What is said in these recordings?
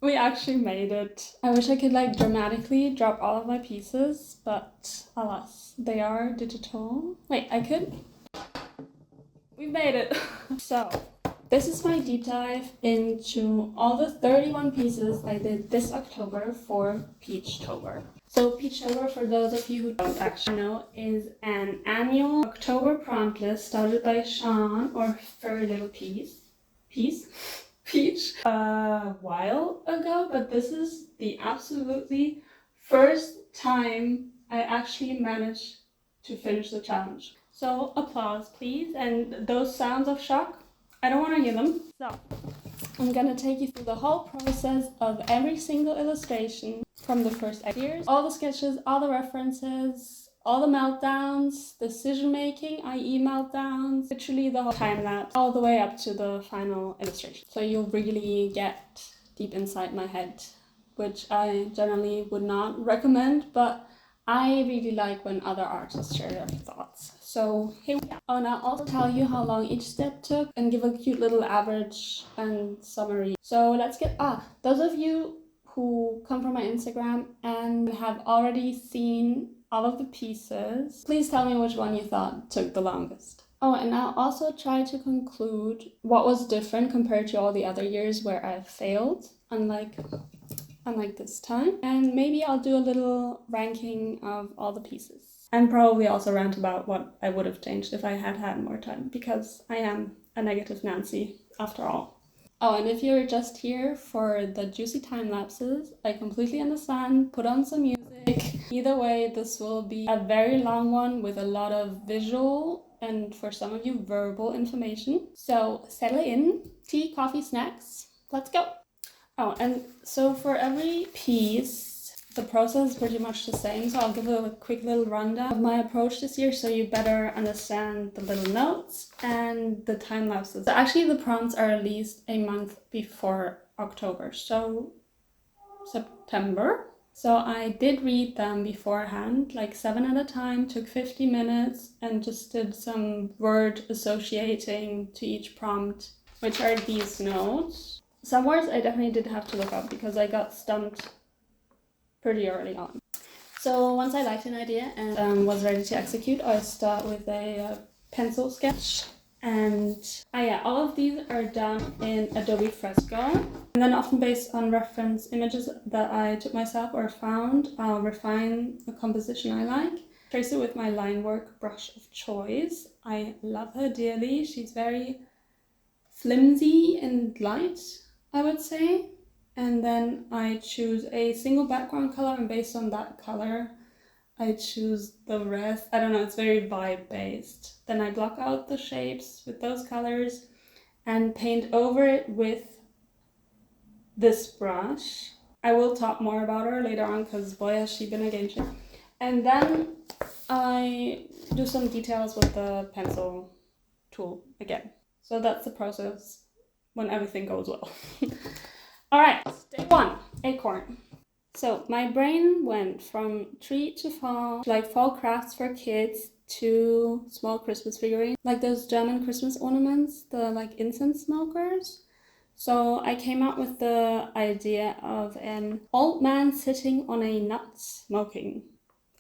We actually made it. I wish I could like dramatically drop all of my pieces, but alas, they are digital. Wait, I could? We made it. So, this is my deep dive into all the 31 pieces I did this October for Peachtober. So Peachtober, for those of you who don't actually know, is an annual October prompt list started by Sean, or Furry Little Peach, a while ago, but this is the absolutely first time I actually managed to finish the challenge. So applause, please, and those sounds of shock, I don't want to hear them. So I'm gonna take you through the whole process of every single illustration from the first ideas, all the sketches, all the references, all the meltdowns, decision making, i.e. meltdowns, literally the whole time lapse, all the way up to the final illustration. So you'll really get deep inside my head, which I generally would not recommend, but I really like when other artists share their thoughts. So here we are. Oh, and I'll also tell you how long each step took and give a cute little average and summary. So let's get, those of you who come from my Instagram and have already seen all of the pieces, please tell me which one you thought took the longest. Oh, and I'll also try to conclude what was different compared to all the other years where I've failed, unlike this time. And maybe I'll do a little ranking of all the pieces. And probably also rant about what I would have changed if I had had more time, because I am a negative Nancy after all. Oh, and if you're just here for the juicy time lapses, I completely understand. Put on some music. Either way, this will be a very long one with a lot of visual and, for some of you, verbal information. So settle in, tea, coffee, snacks. Let's go. Oh, and so for every piece, the process is pretty much the same. So I'll give a quick little rundown of my approach this year so you better understand the little notes and the time lapses. So actually the prompts are released a month before October, so September. So I did read them beforehand, like 7 at a time, took 50 minutes, and just did some word associating to each prompt, which are these notes. Some words I definitely did have to look up because I got stumped pretty early on. So once I liked an idea and was ready to execute, I start with a pencil sketch. And all of these are done in Adobe Fresco. And then often based on reference images that I took myself or found, I'll refine a composition I like. Trace it with my line work brush of choice. I love her dearly. She's very flimsy and light, I would say. And then I choose a single background color, and based on that color, I choose the rest. I don't know, it's very vibe based. Then I block out the shapes with those colors and paint over it with this brush. I will talk more about her later on because boy has she been a game changer. And then I do some details with the pencil tool again. So that's the process when everything goes well. All right, day 1, Acorn. So my brain went from tree to fall, like fall crafts for kids, to small Christmas figurines, like those German Christmas ornaments, the like incense smokers. So I came up with the idea of an old man sitting on a nut smoking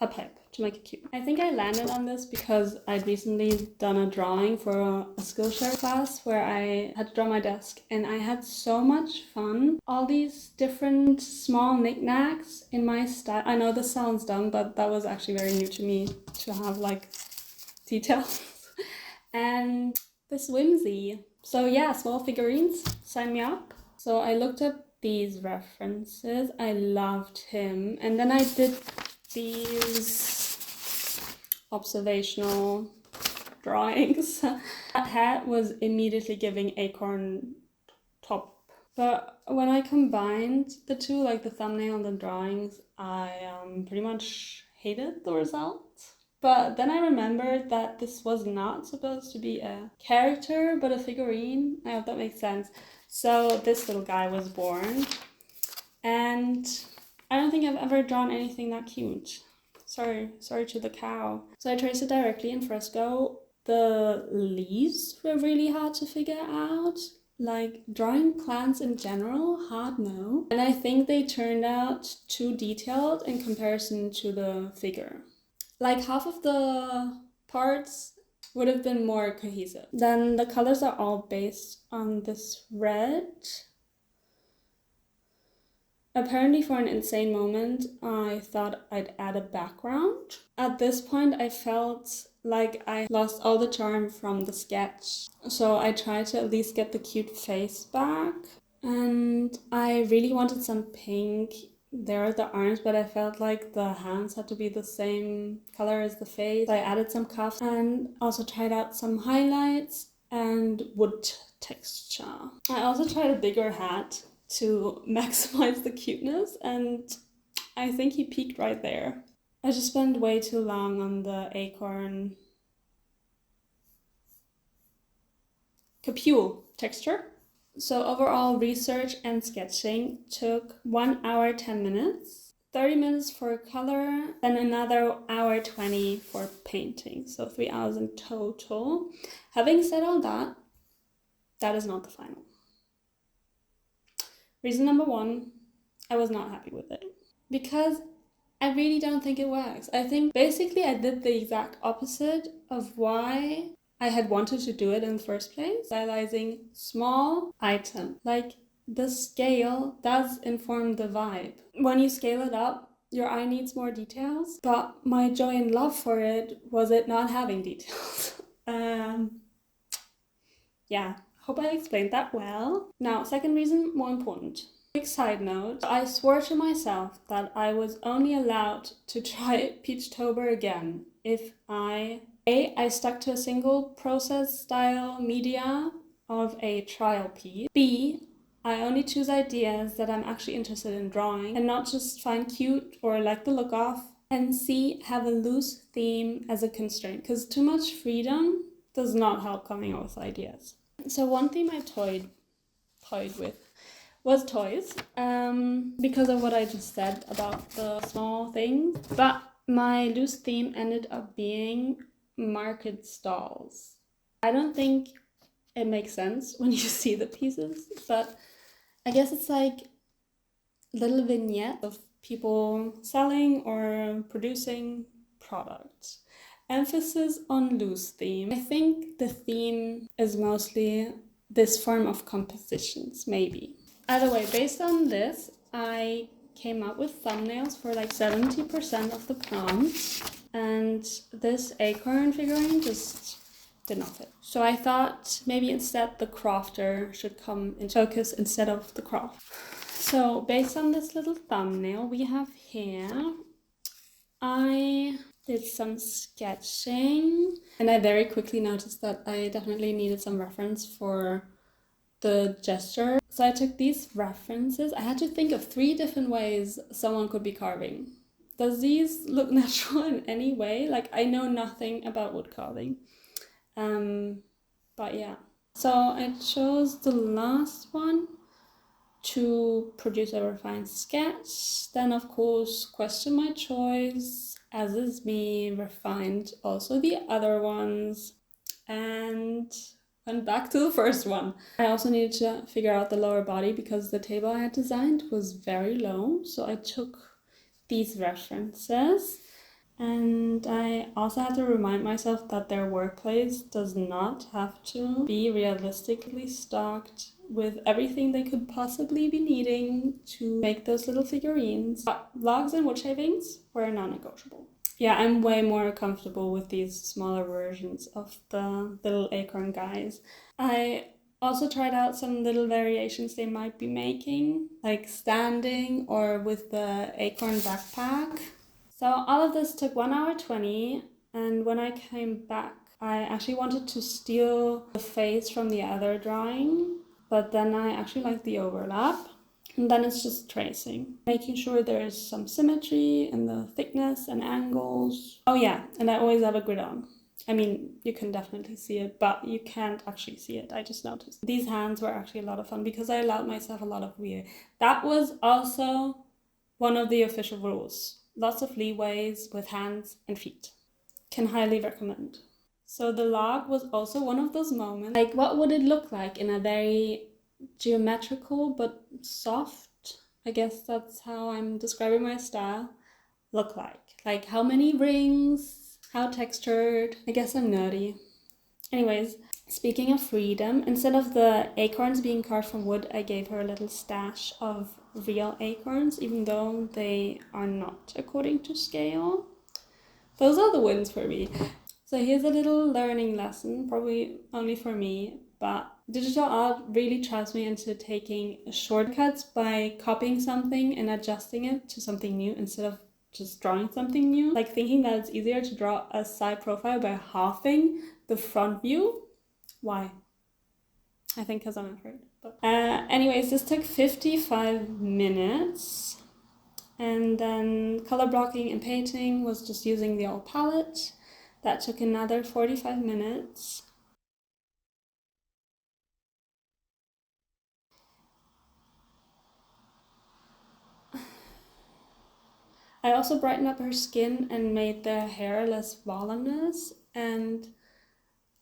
a pipe to make it cute. I think I landed on this because I'd recently done a drawing for a Skillshare class where I had to draw my desk, and I had so much fun. All these different small knickknacks in my style. I know this sounds dumb, but that was actually very new to me to have like details. And this whimsy. So yeah, small figurines, sign me up. So I looked up these references. I loved him. And then I did these observational drawings. That hat was immediately giving Acorn top. But when I combined the two, like the thumbnail and the drawings, I pretty much hated the result. But then I remembered that this was not supposed to be a character, but a figurine. I hope that makes sense. So this little guy was born. And I don't think I've ever drawn anything that cute. Sorry to the cow. So I traced it directly in Fresco. The leaves were really hard to figure out. Like, drawing plants in general, hard no. And I think they turned out too detailed in comparison to the figure. Like, half of the parts would have been more cohesive. Then the colors are all based on this red. Apparently for an insane moment, I thought I'd add a background. At this point, I felt like I lost all the charm from the sketch. So I tried to at least get the cute face back. And I really wanted some pink. There are the arms, but I felt like the hands had to be the same color as the face. I added some cuffs and also tried out some highlights and wood texture. I also tried a bigger hat to maximize the cuteness, and I think he peaked right there. I just spent way too long on the Acorn capsule texture. So overall, research and sketching took 1 hour 10 minutes, 30 minutes for color, then another hour 20 for painting. So 3 hours in total. Having said all that, that is not the final. Reason number one, I was not happy with it because I really don't think it works. I think basically I did the exact opposite of why I had wanted to do it in the first place. Stylizing small item. Like, the scale does inform the vibe. When you scale it up, your eye needs more details, but my joy and love for it was it not having details. Yeah. Hope I explained that well. Now, second reason, more important. Quick side note, I swore to myself that I was only allowed to try Peachtober again if I stuck to a single process style media of a trial piece. B, I only choose ideas that I'm actually interested in drawing and not just find cute or like the look of. And C, have a loose theme as a constraint, because too much freedom does not help coming up with ideas. So one theme I toyed with was toys, because of what I just said about the small things. But my loose theme ended up being market stalls. I don't think it makes sense when you see the pieces, but I guess it's like little vignettes of people selling or producing products. Emphasis on loose theme. I think the theme is mostly this form of compositions, maybe. Either way, based on this, I came up with thumbnails for like 70% of the prompts, and this acorn figurine just did not fit. So I thought maybe instead the crafter should come into focus instead of the craft. So based on this little thumbnail we have here, I did some sketching, and I very quickly noticed that I definitely needed some reference for the gesture. So I took these references. I had to think of 3 different ways someone could be carving. Does these look natural in any way? Like, I know nothing about wood carving. But yeah. So I chose the last one to produce a refined sketch. Then of course question my choice, as is me, refined also the other ones, and went back to the first one. I also needed to figure out the lower body because the table I had designed was very low, so I took these references. And I also had to remind myself that their workplace does not have to be realistically stocked with everything they could possibly be needing to make those little figurines. But logs and wood shavings were non-negotiable. Yeah, I'm way more comfortable with these smaller versions of the little acorn guys. I also tried out some little variations they might be making, like standing or with the acorn backpack. So all of this took 1 hour 20, and when I came back, I actually wanted to steal the face from the other drawing, but then I actually like the overlap. And then it's just tracing, making sure there's some symmetry in the thickness and angles. Oh yeah, and I always have a grid on. I mean, you can definitely see it, but you can't actually see it. I just noticed. These hands were actually a lot of fun because I allowed myself a lot of weird. That was also one of the official rules. Lots of leeways with hands and feet. Can highly recommend. So the log was also one of those moments. Like, what would it look like in a very geometrical but soft, I guess that's how I'm describing my style, look like? Like how many rings, how textured? I guess I'm nerdy. Anyways, speaking of freedom, instead of the acorns being carved from wood, I gave her a little stash of real acorns, even though they are not according to scale. Those are the wins for me. So here's a little learning lesson, probably only for me, but digital art really traps me into taking shortcuts by copying something and adjusting it to something new instead of just drawing something new. Like thinking that it's easier to draw a side profile by halving the front view. Why? I think because I'm afraid. But anyways, this took 55 minutes. And then color blocking and painting was just using the old palette. That took another 45 minutes. I also brightened up her skin and made the hair less voluminous. And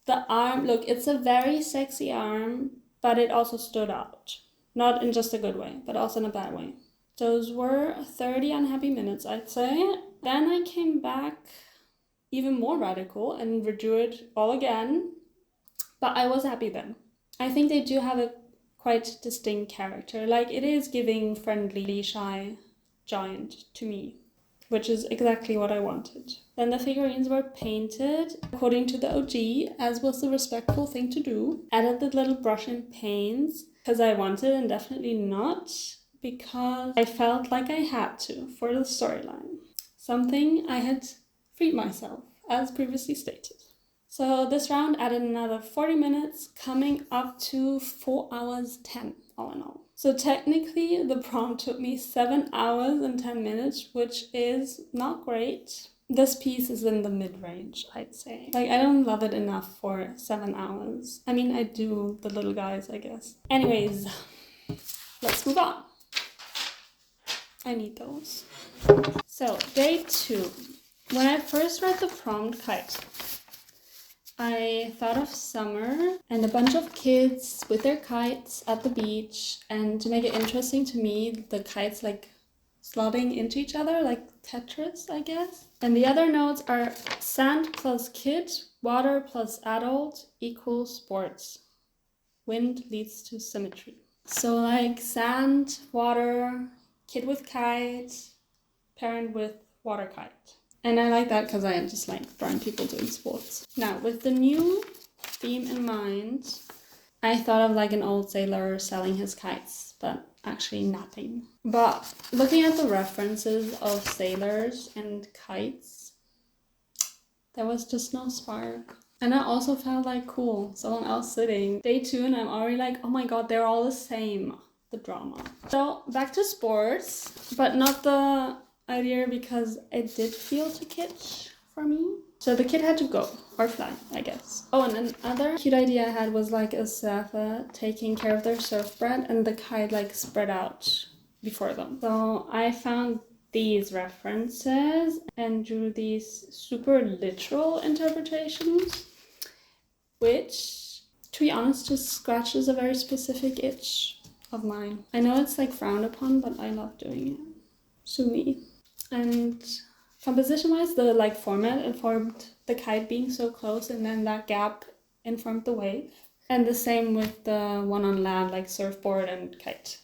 the arm, look, it's a very sexy arm, but it also stood out. Not in just a good way, but also in a bad way. Those were 30 unhappy minutes, I'd say. Then I came back even more radical and redo it all again. But I was happy then. I think they do have a quite distinct character. Like, it is giving friendly, shy giant to me, which is exactly what I wanted. Then the figurines were painted according to the OG, as was the respectful thing to do. Added the little brush and paints because I wanted, and definitely not because I felt like I had to for the storyline. Something I had freed myself, as previously stated. So this round added another 40 minutes, coming up to 4 hours 10 all in all. So technically the prompt took me 7 hours and 10 minutes, which is not great. This piece is in the mid-range, I'd say. Like, I don't love it enough for 7 hours. I mean, I do the little guys, I guess. Anyways, let's move on. I need those. So, day 2. When I first read the prompt, Kite, I thought of summer and a bunch of kids with their kites at the beach, and to make it interesting to me, the kites like slotting into each other like Tetris, I guess. And the other notes are sand plus kid, water plus adult equals sports. Wind leads to symmetry. So like sand, water, kid with kite, parent with water kite. And I like that because I just like drawing people doing sports. Now, with the new theme in mind, I thought of like an old sailor selling his kites, but actually napping. But looking at the references of sailors and kites, there was just no spark. And I also felt like, cool, someone else sitting. Day 2 and I'm already like, oh my god, they're all the same. The drama. So back to sports, but not the idea because it did feel too kitsch for me. So the kid had to go, or fly, I guess. Oh, and another cute idea I had was like a surfer taking care of their surfboard and the kite like spread out before them. So I found these references and drew these super literal interpretations, which, to be honest, just scratches a very specific itch of mine. I know it's like frowned upon, but I love doing it. Sue me. And composition-wise, the like format informed the kite being so close, and then that gap informed the wave. And the same with the one on land, like surfboard and kite.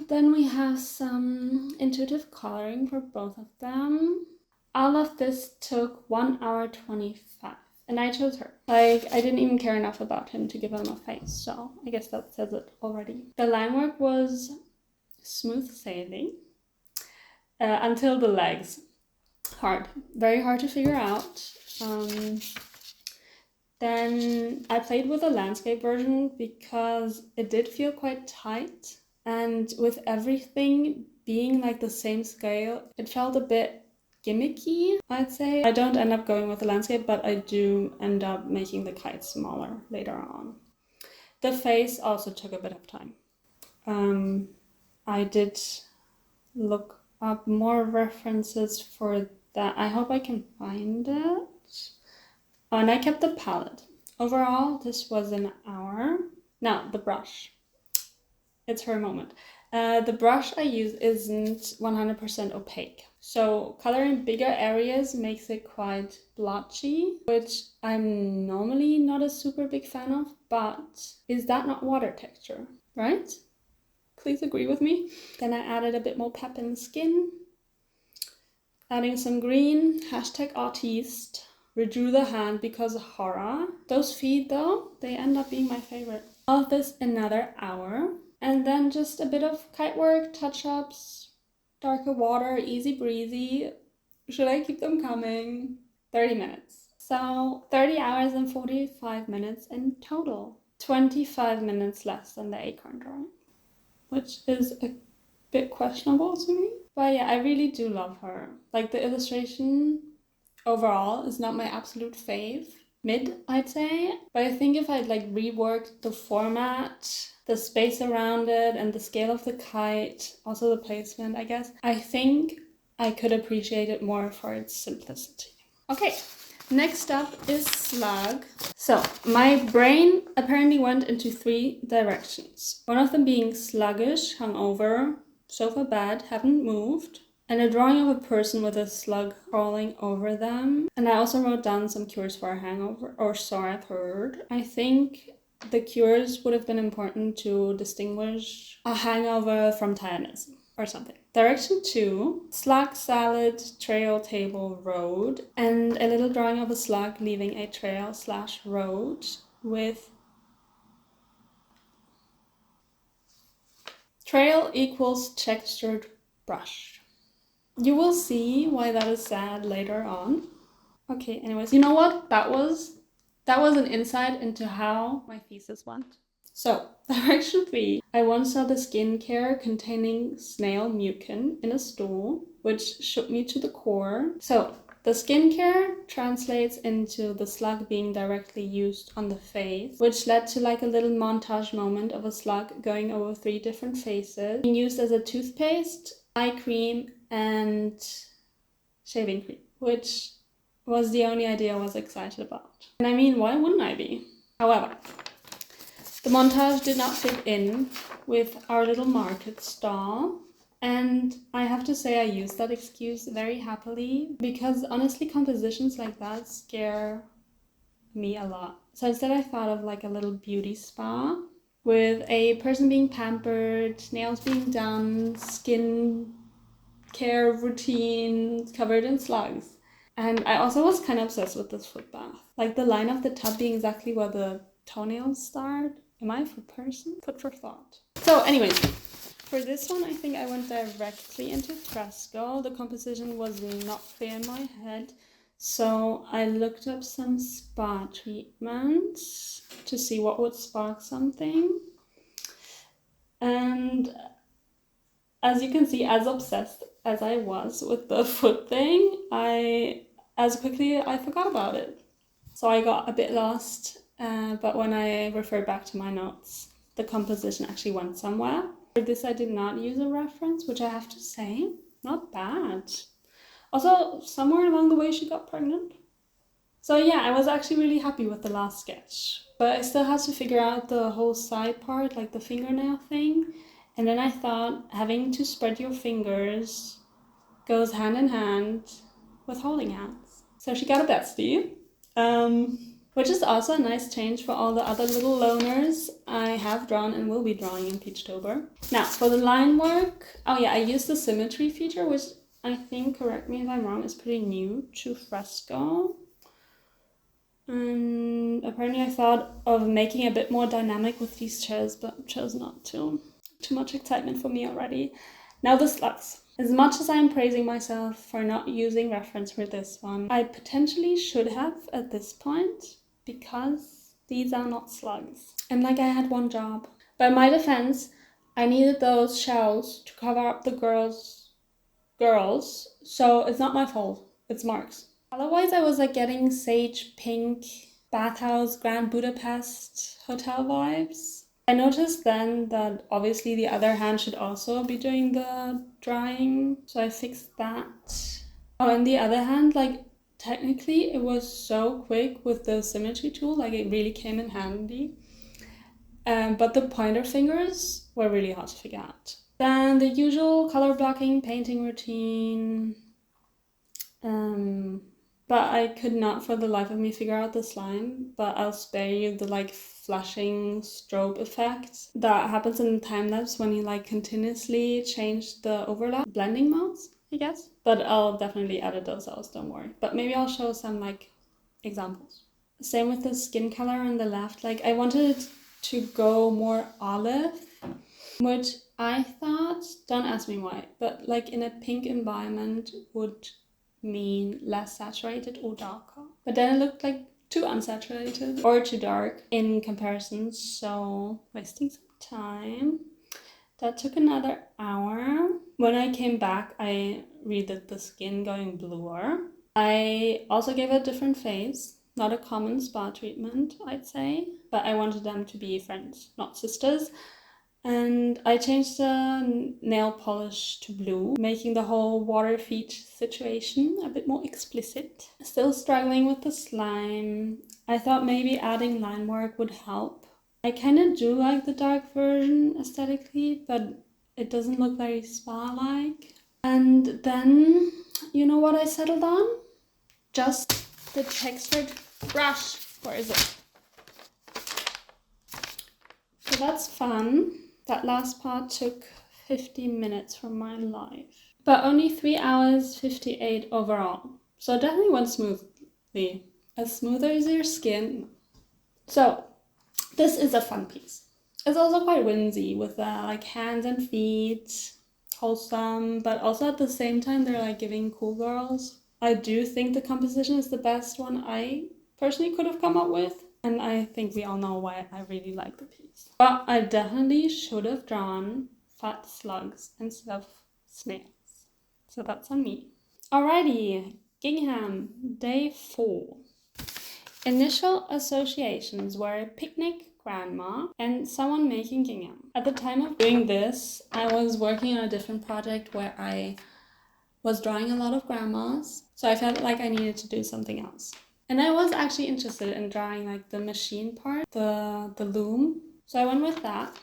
Then we have some intuitive coloring for both of them. All of this took 1 hour 25. And I chose her. Like, I didn't even care enough about him to give him a face, so I guess that says it already. The line work was smooth sailing until the legs. Hard. Very hard to figure out. Then I played with the landscape version because it did feel quite tight. And with everything being like the same scale, it felt a bit gimmicky, I'd say. I don't end up going with the landscape, but I do end up making the kite smaller later on. The face also took a bit of time. I did look up more references for that. I hope I can find it. Oh, and I kept the palette. Overall, this was an hour. Now, the brush. It's her moment. The brush I use isn't 100% opaque. So coloring bigger areas makes it quite blotchy, which I'm normally not a super big fan of, but is that not water texture, right? Please agree with me. Then I added a bit more pep in the skin, adding some green, #artiste, redrew the hand because of horror. Those feet though, they end up being my favorite. Of this another hour. And then just a bit of kite work, touch-ups, darker water, easy breezy. Should I keep them coming? 30 minutes. So 30 hours and 45 minutes in total. 25 minutes less than the Acorn drawing, which is a bit questionable to me. But yeah, I really do love her. Like the illustration overall is not my absolute fave. Mid, I'd say. But I think if I'd like reworked the format, the space around it, and the scale of the kite, also the placement, I guess, I think I could appreciate it more for its simplicity. Okay, next up is Slug. So my brain apparently went into 3 directions. One of them being sluggish, hungover, sofa bed, haven't moved. And a drawing of a person with a slug crawling over them. And I also wrote down some cures for a hangover, or so I've heard. I think the cures would have been important to distinguish a hangover from tiredness or something. Direction 2, slug, salad, trail, table, road. And a little drawing of a slug leaving a trail/road with trail equals textured brush. You will see why that is sad later on. Okay, anyways, you know what? That was an insight into how my thesis went. So, direction 3. I once saw the skincare containing snail mucin in a stool, which shook me to the core. So, the skincare translates into the slug being directly used on the face, which led to like a little montage moment of a slug going over 3 different faces, being used as a toothpaste, eye cream, and shaving cream, which was the only idea I was excited about. And I mean, why wouldn't I be? However, the montage did not fit in with our little market stall. And I have to say I use that excuse very happily because honestly compositions like that scare me a lot. So instead I thought of like a little beauty spa with a person being pampered, nails being done, skin care routine covered in slugs. And I also was kind of obsessed with this foot bath. Like the line of the tub being exactly where the toenails start. Am I a foot person? Food for thought. So anyways, for this one, I think I went directly into fresco. The composition was not clear in my head. So I looked up some spa treatments to see what would spark something. And as you can see, as obsessed as I was with the foot thing, I forgot about it. So I got a bit lost, but when I referred back to my notes, the composition actually went somewhere. For this, I did not use a reference, which I have to say, not bad. Also, somewhere along the way, she got pregnant. So yeah, I was actually really happy with the last sketch, but I still had to figure out the whole side part, like the fingernail thing. And then I thought having to spread your fingers goes hand in hand with holding hands. So she got a bestie, which is also a nice change for all the other little loners I have drawn and will be drawing in Peachtober. Now, for the line work, oh yeah, I used the symmetry feature, which I think, correct me if I'm wrong, is pretty new to fresco. And apparently I thought of making a bit more dynamic with these chairs, but chose not to. Too much excitement for me already. Now the slugs. As much as I'm praising myself for not using reference for this one, I potentially should have at this point, because these are not slugs. And like I had one job. By my defense, I needed those shells to cover up the girls, so it's not my fault, it's Mark's. Otherwise I was like getting sage pink, bathhouse, Grand Budapest hotel vibes. I noticed then that obviously the other hand should also be doing the drying, so I fixed that. Oh, and the other hand, like technically it was so quick with the symmetry tool, like it really came in handy. but the pointer fingers were really hard to figure out. Then the usual color blocking painting routine. But I could not for the life of me figure out the slime, but I'll spare you the like flashing strobe effect that happens in the time lapse when you like continuously change the overlap blending modes, I guess. But I'll definitely edit those out, don't worry. But maybe I'll show some like examples. Same with the skin color on the left. Like I wanted it to go more olive, which I thought, don't ask me why, but like in a pink environment would mean less saturated or darker. But then it looked like too unsaturated or too dark in comparison, so wasting some time. That took another hour. When I came back, I redid the skin going bluer. I also gave it a different face, not a common spa treatment, I'd say, but I wanted them to be friends, not sisters. And I changed the nail polish to blue, making the whole water feet situation a bit more explicit. Still struggling with the slime. I thought maybe adding line work would help. I kind of do like the dark version aesthetically, but it doesn't look very spa-like. And then, you know what I settled on? Just the textured brush. Where is it? So that's fun. That last part took 50 minutes from my life. But only 3 hours 58 overall. So it definitely went smoothly. As smooth as your skin. So this is a fun piece. It's also quite whimsy with like hands and feet. Wholesome, but also at the same time they're like giving cool girls. I do think the composition is the best one I personally could have come up with. And I think we all know why I really like the piece. But I definitely should have drawn fat slugs instead of snails. So that's on me. Alrighty, Gingham, day 4. Initial associations were picnic, grandma, and someone making gingham. At the time of doing this, I was working on a different project where I was drawing a lot of grandmas. So I felt like I needed to do something else. And I was actually interested in drawing like the machine part, the loom. So I went with that.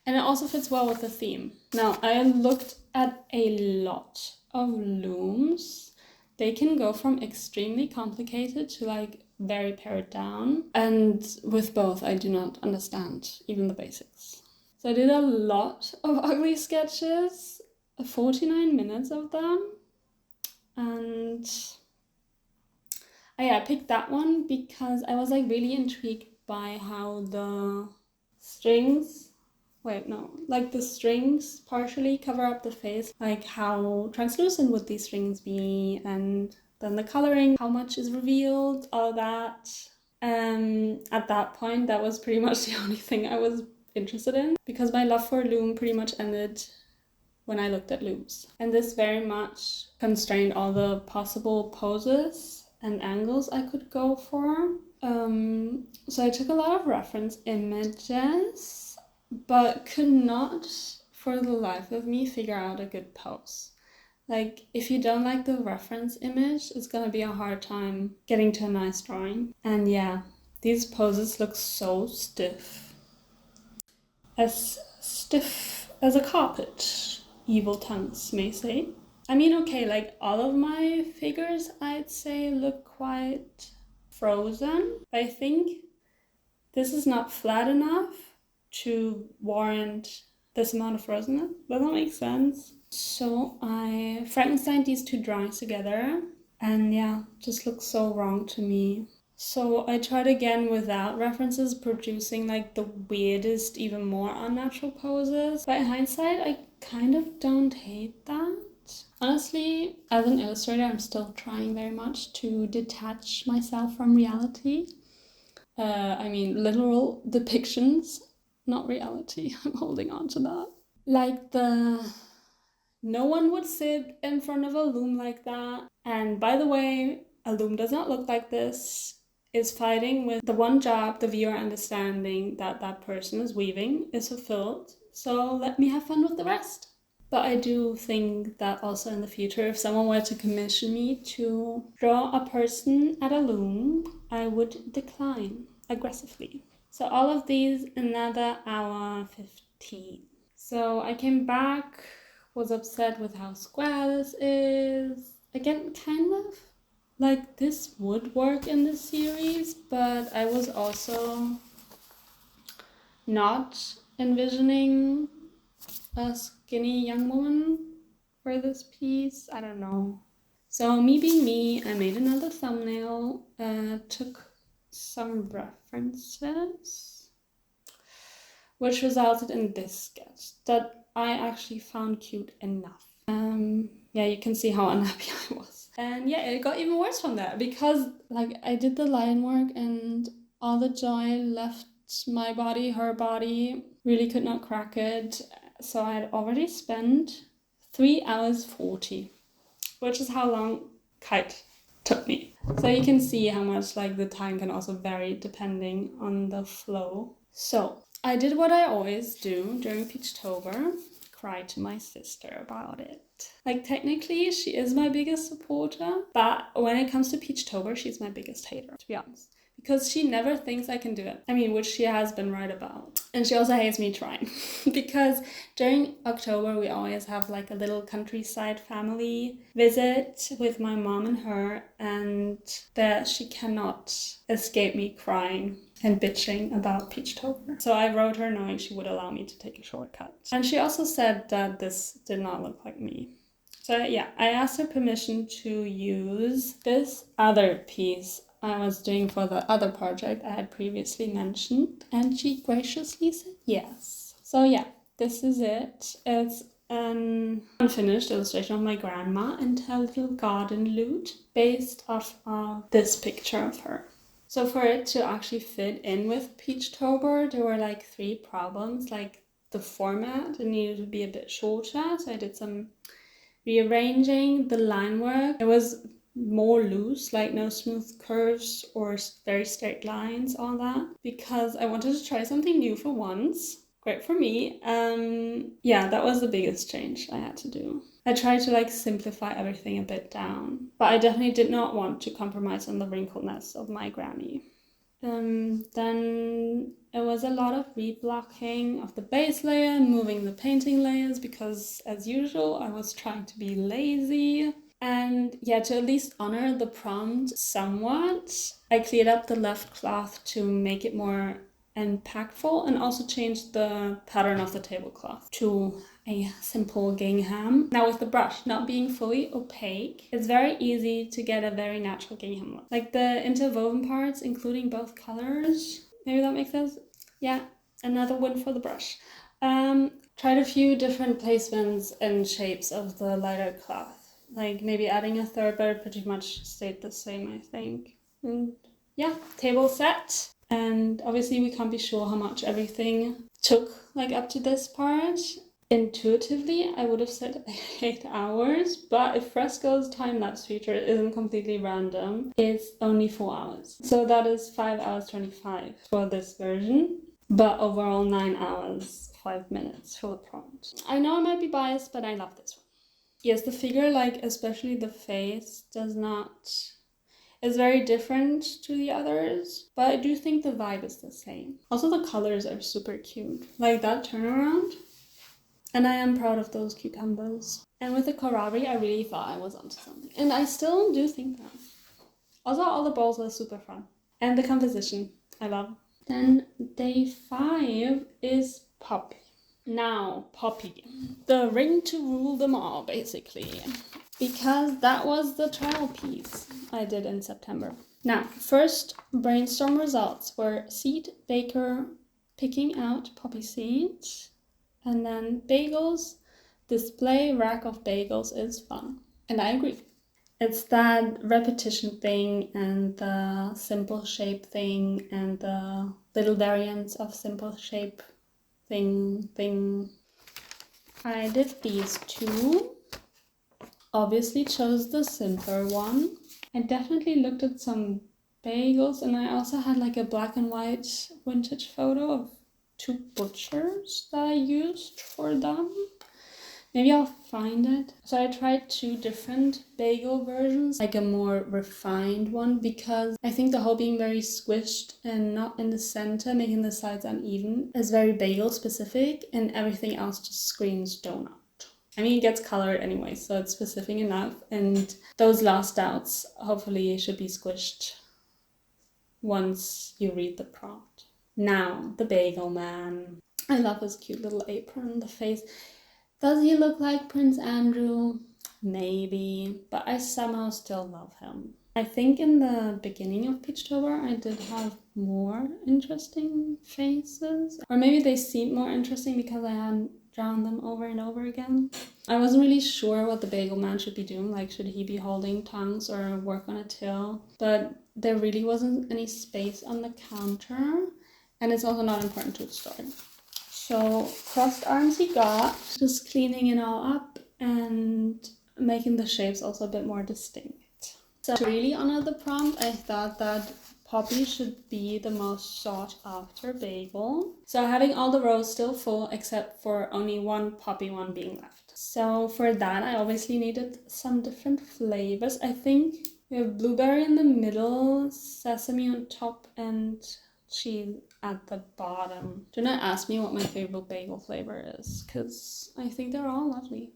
And it also fits well with the theme. Now, I looked at a lot of looms. They can go from extremely complicated to like very pared down. And with both, I do not understand even the basics. So I did a lot of ugly sketches, 49 minutes of them. And I picked that one because I was like really intrigued by how the strings, the strings partially cover up the face, like how translucent would these strings be, and then the coloring, how much is revealed, all that. At that point, that was pretty much the only thing I was interested in because my love for loom pretty much ended when I looked at looms. And this very much constrained all the possible poses and angles I could go for. So I took a lot of reference images, but could not for the life of me figure out a good pose. Like, if you don't like the reference image, it's gonna be a hard time getting to a nice drawing. And yeah, these poses look so stiff. As stiff as a carpet, evil tongues may say. I mean, okay, like all of my figures, I'd say, look quite frozen. But I think this is not flat enough to warrant this amount of frozenness. Does that make sense? So I Frankensteined these two drawings together, and yeah, just looks so wrong to me. So I tried again without references, producing like the weirdest, even more unnatural poses. But in hindsight, I kind of don't hate that. Honestly, as an illustrator, I'm still trying very much to detach myself from reality. I mean, literal depictions, not reality. I'm holding on to that. Like no one would sit in front of a loom like that. And by the way, a loom does not look like this. Is fighting with the one job the viewer understanding that that person is weaving is fulfilled. So let me have fun with the rest. But I do think that also in the future, if someone were to commission me to draw a person at a loom, I would decline aggressively. So all of these, another hour 15. So I came back, was upset with how square this is. Again, kind of like this would work in this series, but I was also not envisioning a skinny young woman for this piece. I don't know. So me being me, I made another thumbnail, took some references, which resulted in this sketch that I actually found cute enough. Yeah, you can see how unhappy I was. And yeah, it got even worse from there because like I did the line work and all the joy left my body, her body, really could not crack it. So I had already spent 3 hours 40, which is how long Kite took me. So you can see how much like the time can also vary depending on the flow. So I did what I always do during Peachtober, cry to my sister about it. Like technically she is my biggest supporter, but when it comes to Peachtober, she's my biggest hater, to be honest. Because she never thinks I can do it. I mean, which she has been right about. And she also hates me trying. Because during October, we always have like a little countryside family visit with my mom and her. And there she cannot escape me crying and bitching about Peachtober. So I wrote her knowing she would allow me to take a shortcut. And she also said that this did not look like me. So yeah, I asked her permission to use this other piece I was doing for the other project I had previously mentioned, and she graciously said yes. So yeah, this is it. It's an unfinished illustration of my grandma and her little garden lute based off of this picture of her. So for it to actually fit in with Peachtober, there were like 3 problems. Like the format, it needed to be a bit shorter, so I did some rearranging. The line work, it was more loose, like no smooth curves or very straight lines, all that, because I wanted to try something new for once. Great for me. Yeah, that was the biggest change I had to do. I tried to like simplify everything a bit down, but I definitely did not want to compromise on the wrinkleness of my granny. Then it was a lot of reblocking of the base layer and moving the painting layers because, as usual, I was trying to be lazy. And yeah, to at least honor the prompt somewhat, I cleared up the left cloth to make it more impactful and also changed the pattern of the tablecloth to a simple gingham. Now with the brush not being fully opaque, it's very easy to get a very natural gingham look. Like the interwoven parts, including both colors. Maybe that makes sense? Yeah, another win for the brush. Tried a few different placements and shapes of the lighter cloth. Like maybe adding a third, but it pretty much stayed the same, I think. And yeah, table set. And obviously we can't be sure how much everything took like up to this part. Intuitively, I would have said 8 hours, but if Fresco's time-lapse feature isn't completely random, it's only 4 hours. So that is 5 hours 25 for this version, but overall 9 hours 5 minutes for the prompt. I know I might be biased, but I love this one. Yes, the figure, like especially the face, is very different to the others, but I do think the vibe is the same. Also, the colors are super cute. Like that turnaround. And I am proud of those cucumbers. And with the kohlrabi, I really thought I was onto something. And I still do think that. Also, all the balls were super fun. And the composition, I love. Then day 5 is Poppy. Now, Poppy. The ring to rule them all, basically. Because that was the trial piece I did in September. Now, first brainstorm results were seed baker picking out poppy seeds, and then bagels. Display rack of bagels is fun, and I agree. It's that repetition thing and the simple shape thing and the little variants of simple shape thing. I did these 2. Obviously chose the simpler one. I definitely looked at some bagels, and I also had like a black and white vintage photo of 2 butchers that I used for them. Maybe I'll find it. So I tried 2 different bagel versions, like a more refined one, because I think the whole being very squished and not in the center, making the sides uneven, is very bagel specific, and everything else just screams donut. I mean, it gets colored anyway, so it's specific enough, and those last outs hopefully should be squished once you read the prompt. Now, the bagel man. I love his cute little apron, the face. Does he look like Prince Andrew? Maybe, but I somehow still love him. I think in the beginning of Peachtober I did have more interesting faces. Or maybe they seemed more interesting because I hadn't drawn them over and over again. I wasn't really sure what the bagel man should be doing, like should he be holding tongues or work on a till? But there really wasn't any space on the counter, and it's also not important to the story. So crossed arms he got, just cleaning it all up and making the shapes also a bit more distinct. So to really honor the prompt, I thought that Poppy should be the most sought after bagel. So having all the rows still full except for only one Poppy one being left. So for that I obviously needed some different flavors. I think we have blueberry in the middle, sesame on top, and cheese at the bottom. Do not ask me what my favorite bagel flavor is, because I think they're all lovely.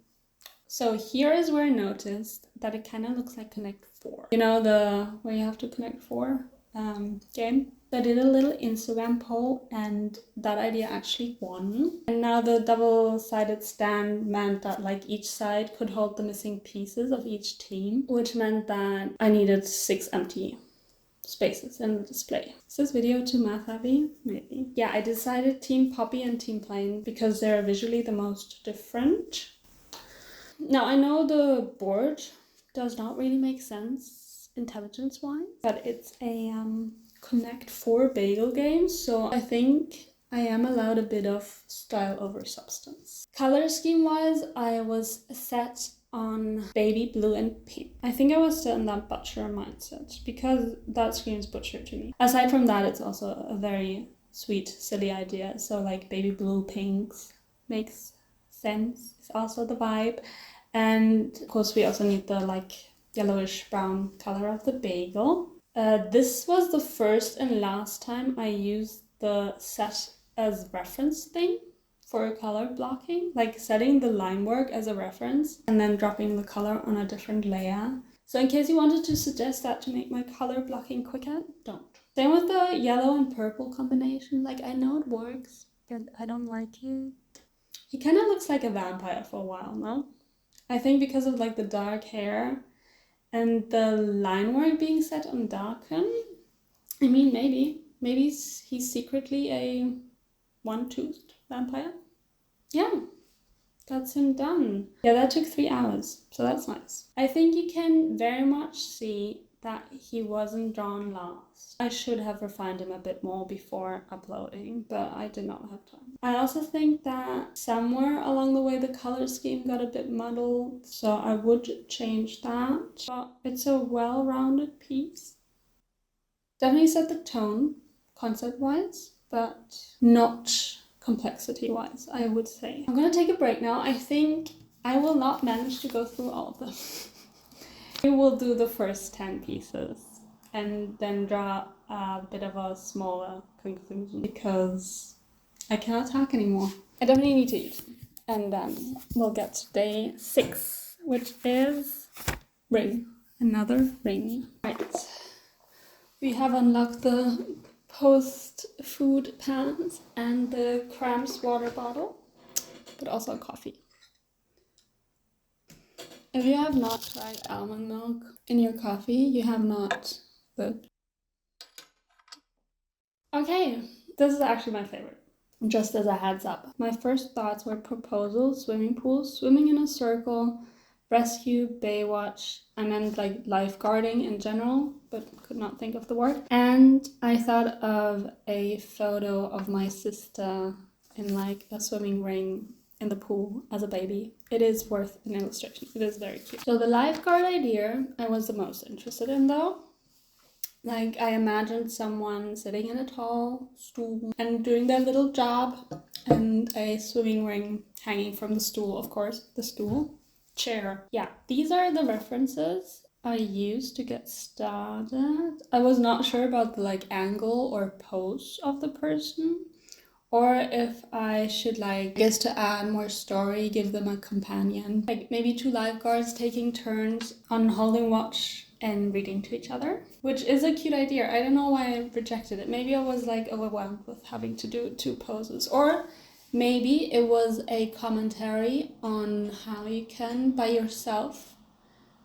So here is where I noticed that it kind of looks like Connect 4. You know, the where you have to connect 4 game? I did a little Instagram poll and that idea actually won. And now the double-sided stand meant that like each side could hold the missing pieces of each team, which meant that I needed 6 empty spaces in the display. Is this video too math heavy? Maybe. Yeah, I decided Team Poppy and Team Plain because they're visually the most different. Now I know the board does not really make sense intelligence-wise, but it's a Connect 4 bagel game, so I think I am allowed a bit of style over substance. Color scheme-wise, I was set on baby blue and pink. I think I was still in that butcher mindset because that screams butcher to me. Aside from that, it's also a very sweet, silly idea. So like baby blue pinks makes sense. It's also the vibe. And of course we also need the like yellowish brown color of the bagel. This was the first and last time I used the set as reference thing for color blocking, like setting the line work as a reference and then dropping the color on a different layer. So in case you wanted to suggest that to make my color blocking quicker, don't. Same with the yellow and purple combination. Like I know it works, but I don't like it. He kind of looks like a vampire for a while, no? I think because of like the dark hair and the line work being set on darken. I mean, maybe he's secretly a one-toothed vampire. Yeah, that's him done. Yeah, that took 3 hours, so that's nice. I think you can very much see that he wasn't drawn last. I should have refined him a bit more before uploading, but I did not have time. I also think that somewhere along the way the color scheme got a bit muddled, so I would change that. But it's a well-rounded piece. Definitely set the tone, concept-wise, but not complexity-wise, I would say. I'm gonna take a break now. I think I will not manage to go through all of them. We will do the first 10 pieces and then draw a bit of a smaller conclusion because I cannot talk anymore. I definitely need to eat. And then we'll get to day 6, which is ring. Another ring. Right. We have unlocked the post-food pans and the Cramps water bottle, but also coffee. If you have not tried almond milk in your coffee, you have not lived. Okay, this is actually my favorite. Just as a heads up. My first thoughts were proposals, swimming pools, swimming in a circle, rescue, Baywatch. I meant like lifeguarding in general, but could not think of the word. And I thought of a photo of my sister in like a swimming ring in the pool as a baby. It is worth an illustration. It is very cute. So the lifeguard idea I was the most interested in though. Like, I imagined someone sitting in a tall stool and doing their little job, and a swimming ring hanging from the stool, of course. The stool. Chair. Yeah, these are the references I used to get started. I was not sure about the like angle or pose of the person, or if I should like, I guess to add more story, give them a companion. Like maybe two lifeguards taking turns on holding watch and reading to each other, which is a cute idea. I don't know why I rejected it. Maybe I was like overwhelmed with having to do two poses, or maybe it was a commentary on how you can, by yourself,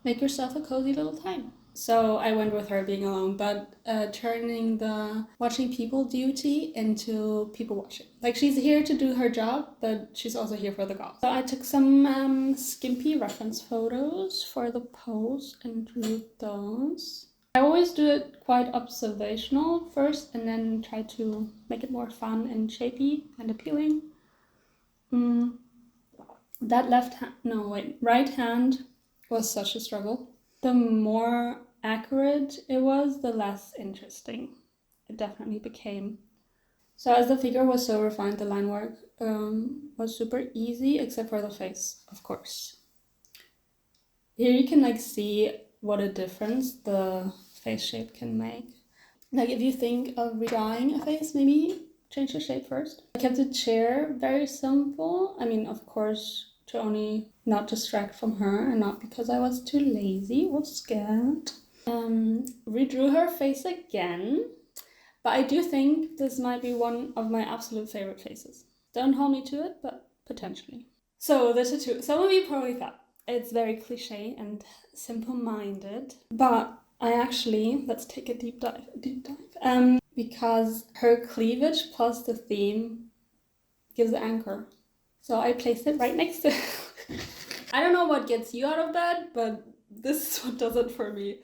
make yourself a cozy little time. So I went with her being alone, but turning the watching people duty into people watching. Like, she's here to do her job, but she's also here for the gossip. So I took some skimpy reference photos for the pose and drew those. I always do it quite observational first and then try to make it more fun and shapy and appealing. That right hand was such a struggle. The more accurate it was, the less interesting it definitely became. So as the figure was so refined, the line work was super easy, except for the face, of course. Here you can like see what a difference the face shape can make. Like if you think of redrawing a face, maybe change the shape first. I kept the chair very simple. I mean, of course, to only not distract from her and not because I was too lazy or scared. Redrew her face again, but I do think this might be one of my absolute favorite faces. Don't hold me to it, but potentially. So the tattoo. Some of you probably thought it's very cliche and simple-minded, but I actually, let's take a deep dive. Because her cleavage plus the theme gives the anchor. So I placed it right next to I don't know what gets you out of bed, but this is what does it for me.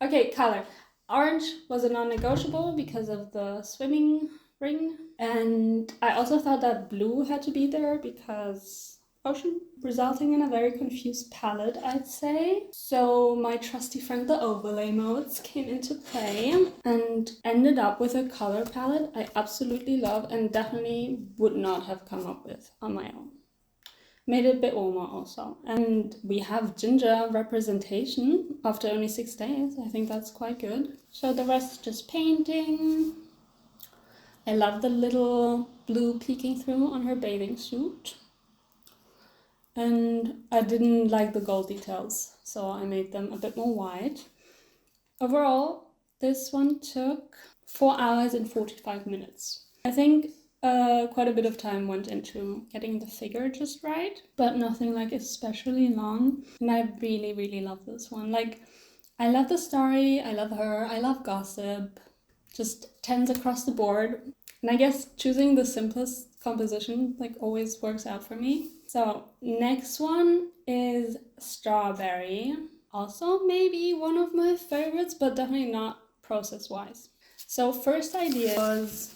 Okay, color. Orange was a non-negotiable because of the swimming ring. And I also thought that blue had to be there because ocean, resulting in a very confused palette, I'd say. So my trusty friend, the overlay modes, came into play and ended up with a color palette I absolutely love and definitely would not have come up with on my own. Made it a bit warmer also. And we have ginger representation after only 6 days. I think that's quite good. So the rest is just painting. I love the little blue peeking through on her bathing suit. And I didn't like the gold details, so I made them a bit more white. Overall, this one took 4 hours and 45 minutes. I think quite a bit of time went into getting the figure just right, but nothing like especially long. And I really, really love this one. Like, I love the story, I love her, I love gossip, just tens across the board. And I guess choosing the simplest composition like always works out for me. So next one is Strawberry. Also maybe one of my favorites, but definitely not process-wise. So first idea was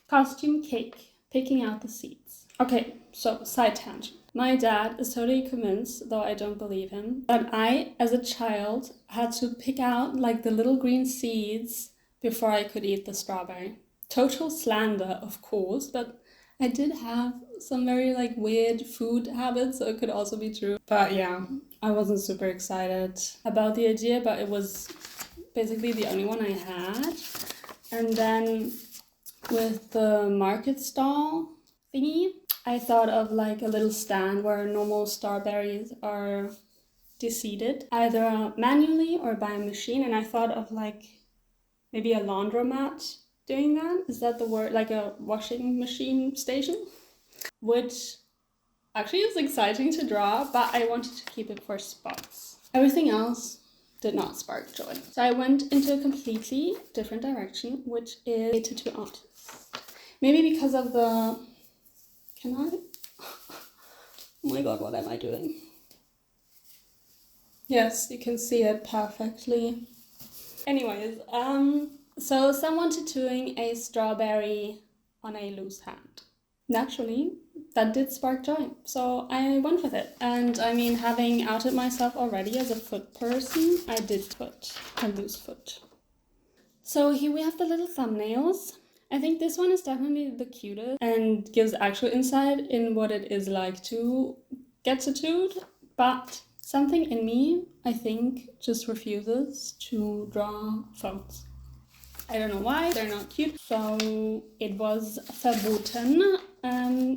costume cake, picking out the seeds. Okay, so side tangent. My dad is totally convinced, though I don't believe him, that I, as a child, had to pick out like the little green seeds before I could eat the strawberry. Total slander, of course, but I did have some very like weird food habits, so it could also be true. But yeah, I wasn't super excited about the idea, but it was basically the only one I had. And then with the market stall thingy, I thought of like a little stand where normal strawberries are de-seeded, either manually or by a machine. And I thought of like maybe a laundromat doing that. Is that the word? Like a washing machine station? Which actually is exciting to draw, but I wanted to keep it for spots. Everything else did not spark joy. So I went into a completely different direction, which is a tattoo artist. Maybe because of the... Can I? Oh my god, what am I doing? Yes, you can see it perfectly. Anyways, so someone tattooing a strawberry on a loose hand. Naturally, that did spark joy, so I went with it. And I mean, having outed myself already as a foot person, I did put a loose foot. So here we have the little thumbnails. I think this one is definitely the cutest and gives actual insight in what it is like to get tattooed, but something in me, I think, just refuses to draw phones. I don't know why, they're not cute. So it was verboten.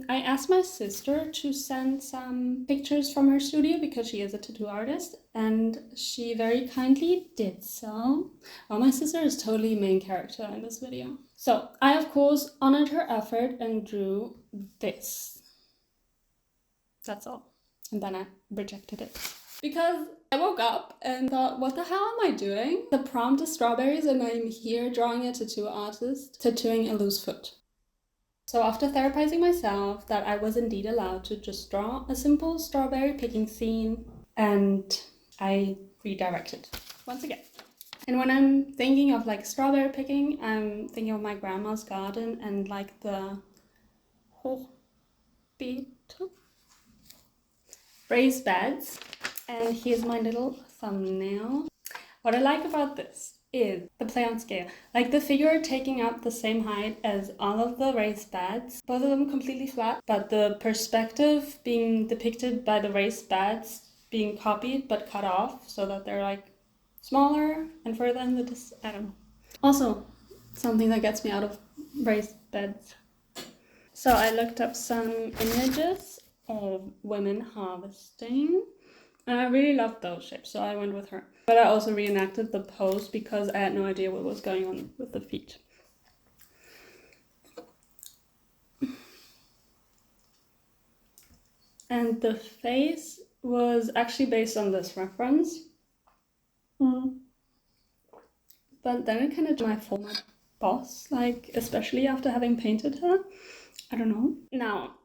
I asked my sister to send some pictures from her studio because she is a tattoo artist, and she very kindly did so. Well, my sister is totally main character in this video. So I, of course, honored her effort and drew this. That's all. And then I rejected it. Because I woke up and thought, what the hell am I doing? The prompt is strawberries and I'm here drawing a tattoo artist tattooing a loose foot. So after therapizing myself that I was indeed allowed to just draw a simple strawberry picking scene, and I redirected once again. And when I'm thinking of like strawberry picking, I'm thinking of my grandma's garden and like the raised beds. And here's my little thumbnail. What I like about this is the play on scale. Like the figure taking up the same height as all of the raised beds, both of them completely flat, but the perspective being depicted by the raised beds being copied but cut off so that they're like smaller and further in the distance. I don't know. Also, something that gets me out of raised beds. So I looked up some images of women harvesting. And I really loved those shapes, so I went with her. But I also reenacted the pose because I had no idea what was going on with the feet. And the face was actually based on this reference. But then it kind of my former boss, like especially after having painted her. I don't know. Now,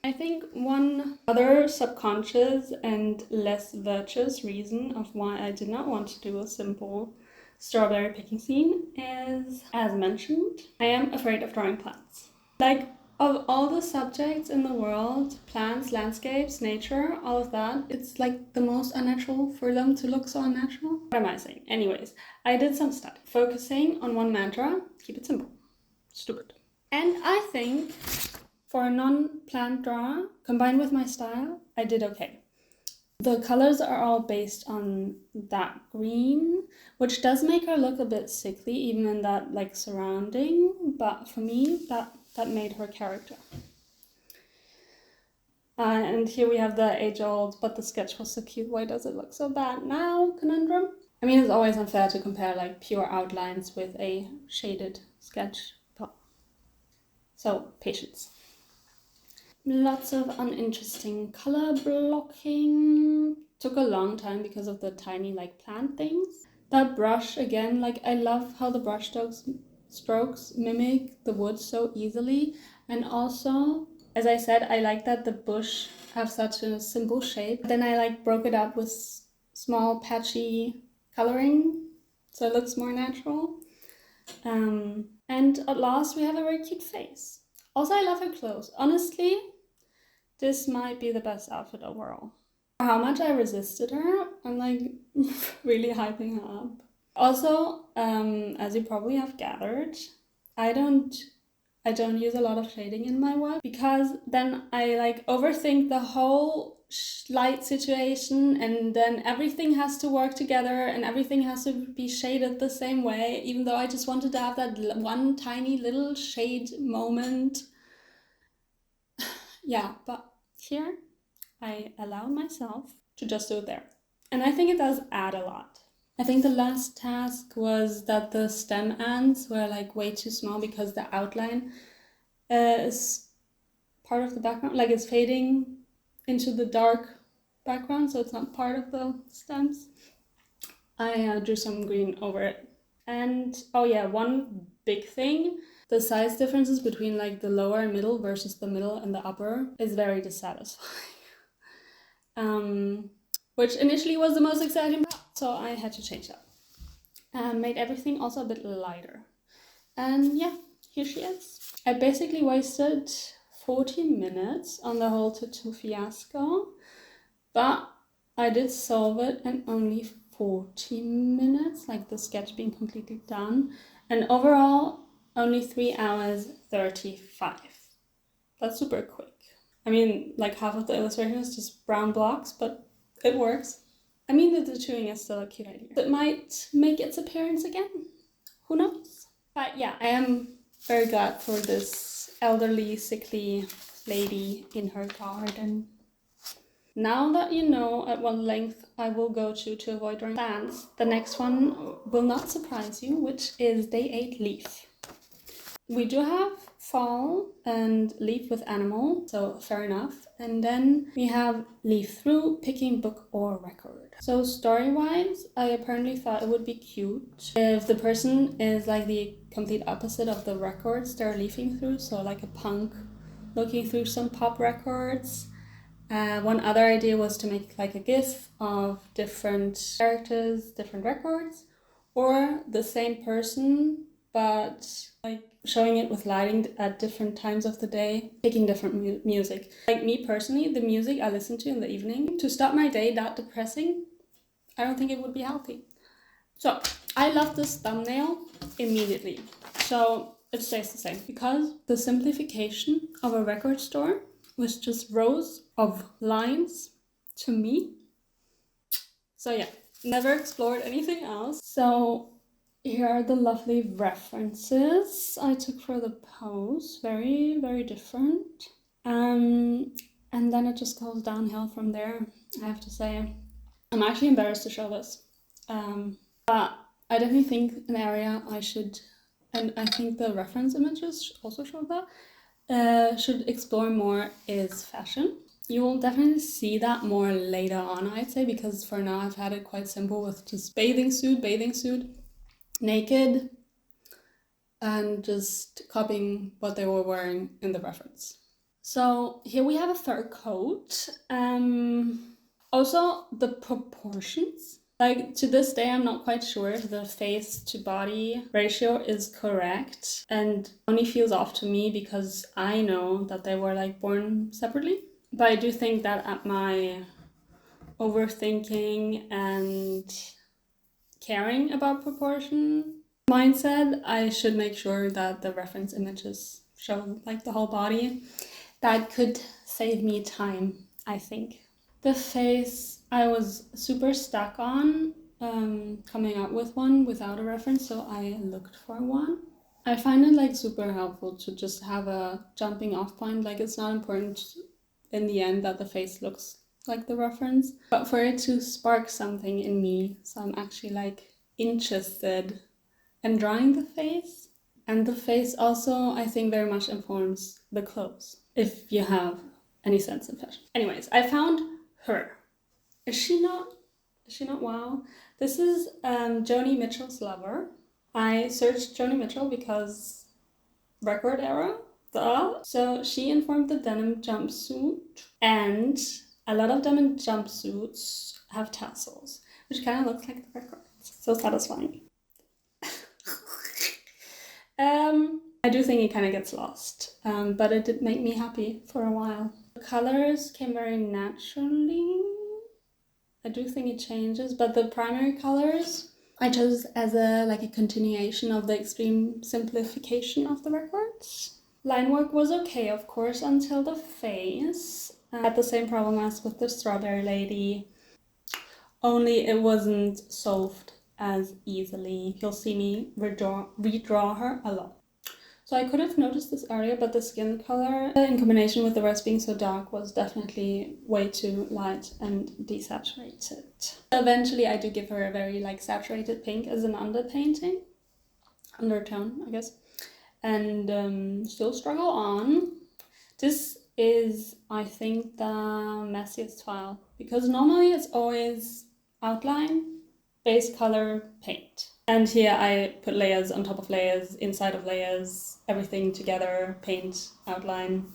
I think one other subconscious and less virtuous reason of why I did not want to do a simple strawberry picking scene is, as mentioned, I am afraid of drawing plants. Like, of all the subjects in the world, plants, landscapes, nature, all of that, it's like the most unnatural for them to look so unnatural. What am I saying? Anyways, I did some study focusing on one mantra: keep it simple. Stupid. And I think for a non-plant drawer, combined with my style, I did okay. The colors are all based on that green, which does make her look a bit sickly, even in that like surrounding, but for me, that made her character. And here we have the age-old, but the sketch was so cute, why does it look so bad now conundrum? I mean, it's always unfair to compare like pure outlines with a shaded sketch, but so patience. Lots of uninteresting color blocking. Took a long time because of the tiny like plant things. That brush again, like I love how the brush strokes mimic the wood so easily. And also, as I said, I like that the bush have such a simple shape. Then I like broke it up with small patchy coloring so it looks more natural. And at last we have a very cute face. Also, I love her clothes. Honestly, this might be the best outfit overall. For how much I resisted her, I'm like really hyping her up. Also, as you probably have gathered, I don't use a lot of shading in my work because then I like overthink the whole light situation, and then everything has to work together and everything has to be shaded the same way, even though I just wanted to have that one tiny little shade moment. Yeah, but here I allow myself to just do it there. And I think it does add a lot. I think the last task was that the stem ends were like way too small because the outline is part of the background, like it's fading into the dark background, so it's not part of the stems. I drew some green over it. And oh yeah, one big thing, the size differences between like the lower and middle versus the middle and the upper is very dissatisfying. Which initially was the most exciting part, so I had to change that. Made everything also a bit lighter. And yeah, here she is. I basically wasted 40 minutes on the whole tattoo fiasco, but I did solve it in only 40 minutes, like the sketch being completely done. And overall, only 3 hours 35. That's super quick. I mean, like half of the illustration is just brown blocks, but it works. I mean, the tattooing is still a cute idea. It might make its appearance again. Who knows? But yeah, I am very glad for this elderly, sickly lady in her garden. Now that you know at what length I will go to avoid drawing plants, the next one will not surprise you, which is day 8 leaf. We do have fall and leaf with animal, so fair enough. And then we have leaf through, picking book or record. So story-wise, I apparently thought it would be cute if the person is like the complete opposite of the records they're leafing through, so like a punk looking through some pop records. One other idea was to make like a GIF of different characters, different records, or the same person, but like showing it with lighting at different times of the day, picking different music. Like me personally, the music I listen to in the evening to start my day that depressing, I don't think it would be healthy. So I love this thumbnail immediately. So it stays the same because the simplification of a record store with just rows of lines to me. So yeah, never explored anything else. So here are the lovely references I took for the pose. Very, very different. And then it just goes downhill from there, I have to say. I'm actually embarrassed to show this. But I definitely think an area I should, and I think the reference images also show that, should explore more is fashion. You will definitely see that more later on, I'd say, because for now I've had it quite simple with just bathing suit, naked, and just copying what they were wearing in the reference. So here we have a fur coat. Also the proportions. Like to this day, I'm not quite sure if the face to body ratio is correct and only feels off to me because I know that they were like born separately. But I do think that at my overthinking and caring about proportion mindset, I should make sure that the reference images show like the whole body. That could save me time, I think. The face, I was super stuck on coming up with one without a reference, so I looked for one. I find it like super helpful to just have a jumping off point. Like it's not important in the end that the face looks like the reference, but for it to spark something in me, so I'm actually like interested in drawing the face. And the face also, I think, very much informs the clothes, if you have any sense in fashion. Anyways, I found her. Is she not wow? This is Joni Mitchell's Lover. I searched Joni Mitchell because record era, duh. So she informed the denim jumpsuit, and a lot of denim jumpsuits have tassels, which kind of looks like the records. So satisfying. I do think it kind of gets lost, but it did make me happy for a while. The colors came very naturally. I do think it changes, but the primary colors I chose as a continuation of the extreme simplification of the records. Line work was okay, of course, until the face. I had the same problem as with the strawberry lady, only it wasn't solved as easily. You'll see me redraw her a lot. So I could have noticed this earlier, but the skin color in combination with the rest being so dark was definitely way too light and desaturated. Eventually I do give her a very saturated pink as an undertone, I guess, and still struggle on. This is, I think, the messiest file, because normally it's always outline, base color, paint. And here I put layers on top of layers, inside of layers, everything together, paint, outline.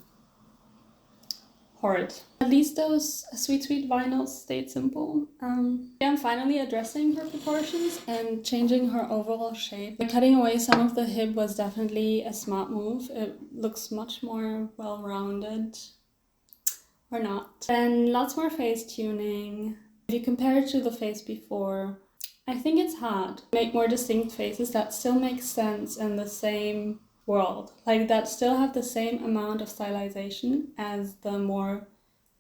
Horrid. At least those sweet vinyls stayed simple. I'm finally addressing her proportions and changing her overall shape. Cutting away some of the hip was definitely a smart move. It looks much more well-rounded. Or not. And lots more face tuning. If you compare it to the face before, I think it's hard to make more distinct faces that still make sense in the same world. Like that still have the same amount of stylization as the more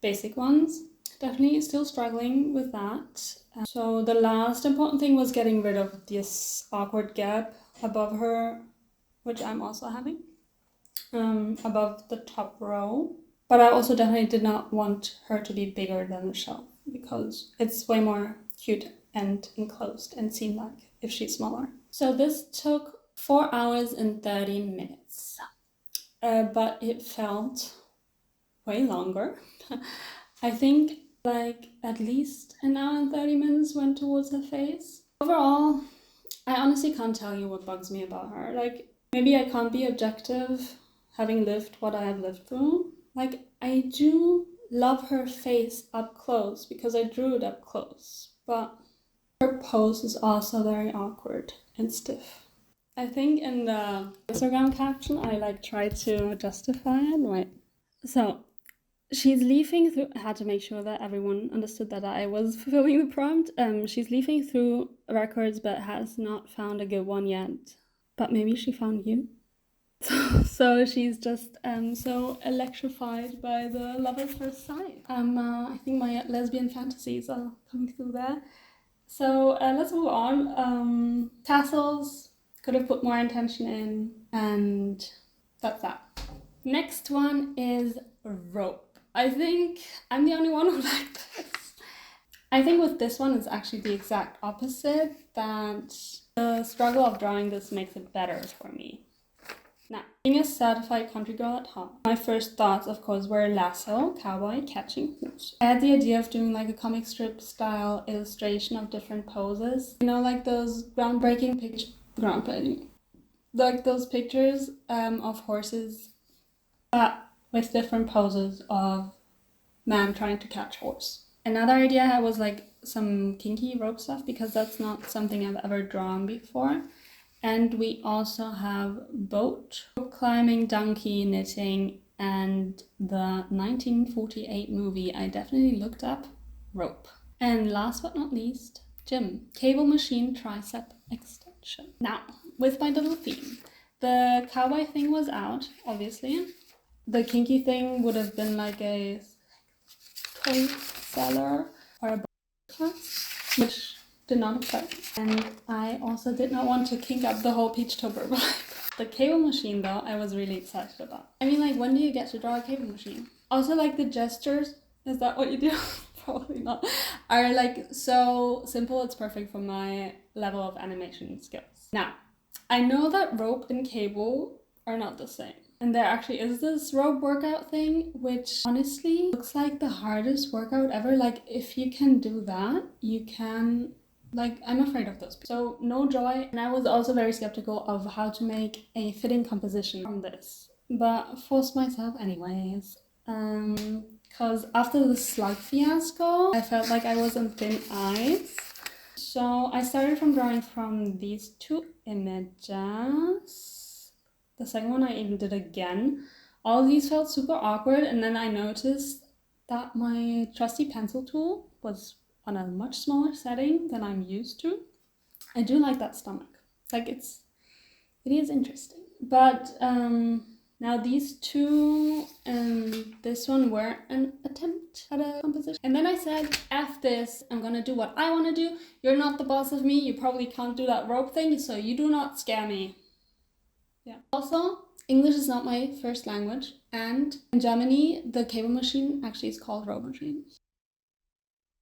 basic ones. Definitely still struggling with that. So the last important thing was getting rid of this awkward gap above her, which I'm also having, above the top row. But I also definitely did not want her to be bigger than the shelf because it's way more cute and enclosed and seem like if she's smaller. So this took 4 hours and 30 minutes, but it felt way longer. I think like at least an hour and 30 minutes went towards her face. Overall, I honestly can't tell you what bugs me about her. Like maybe I can't be objective having lived what I have lived through. Like I do love her face up close because I drew it up close, but her pose is also very awkward and stiff. I think in the Instagram caption I like tried to justify it. Right. So she's leafing through. I had to make sure that everyone understood that I was fulfilling the prompt. She's leafing through records but has not found a good one yet. But maybe she found you. So she's just so electrified by the love at first sight. I think my lesbian fantasies are coming through there. So let's move on. Tassels, could have put more intention in, and that's that. Next one is rope. I think I'm the only one who liked this. I think with this one it's actually the exact opposite, that the struggle of drawing this makes it better for me. Now, being a certified country girl at heart, my first thoughts, of course, were lasso, cowboy, catching horse. I had the idea of doing like a comic strip style illustration of different poses. You know, like those groundbreaking pictures, like those pictures of horses, but with different poses of man trying to catch horse. Another idea I had was like some kinky rope stuff because that's not something I've ever drawn before. And we also have boat, climbing, donkey, knitting, and the 1948 movie I definitely looked up, rope. And last but not least, gym, cable machine tricep extension. Now, with my little theme, the cowboy thing was out, obviously. The kinky thing would have been like a toy seller or a class, which did not affect. And I also did not want to kink up the whole Peachtober vibe. The cable machine though, I was really excited about. I mean, like, when do you get to draw a cable machine? Also, like, the gestures, is that what you do? Probably not. Are like so simple, it's perfect for my level of animation skills. Now, I know that rope and cable are not the same. And there actually is this rope workout thing, which honestly looks like the hardest workout ever. Like, if you can do that, you can, like, I'm afraid of those people. So no joy. And I was also very skeptical of how to make a fitting composition from this, but forced myself anyways. Because after the Slug fiasco, I felt like I was on thin ice. So I started from drawing from these two images. The second one I even did again. All of these felt super awkward, and then I noticed that my trusty pencil tool was on a much smaller setting than I'm used to. I do like that stomach. Like, it is interesting. But now these two and this one were an attempt at a composition. And then I said, F this, I'm gonna do what I wanna do. You're not the boss of me. You probably can't do that rope thing, so you do not scare me. Yeah. Also, English is not my first language, and in Germany, the cable machine actually is called rope machine.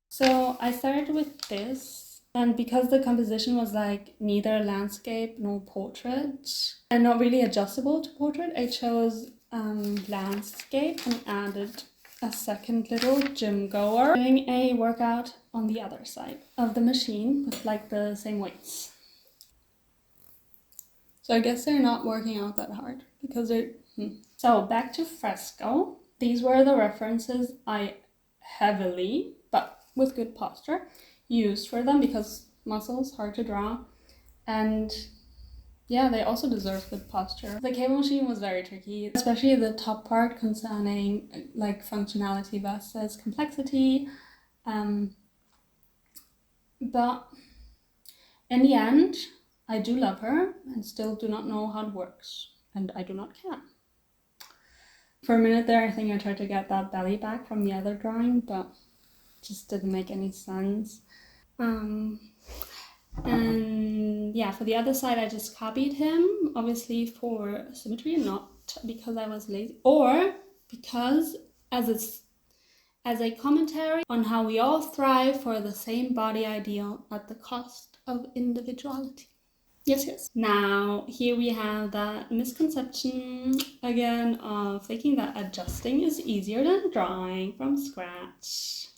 So I started with this, and because the composition was like neither landscape nor portrait, and not really adjustable to portrait, I chose landscape and added a second little gym goer doing a workout on the other side of the machine with like the same weights. So I guess they're not working out that hard because they're... So back to fresco. These were the references I heavily, but with good posture, used for them because muscles, hard to draw. And yeah, they also deserve good posture. The cable machine was very tricky, especially the top part concerning like functionality versus complexity. But In the end, I do love her and still do not know how it works, and I do not care. For a minute there, I think I tried to get that belly back from the other drawing, but it just didn't make any sense. And yeah, for the other side, I just copied him, obviously for symmetry and not because I was lazy, or because as a commentary on how we all thrive for the same body ideal at the cost of individuality. Yes, yes. Now, here we have that misconception again of thinking that adjusting is easier than drawing from scratch.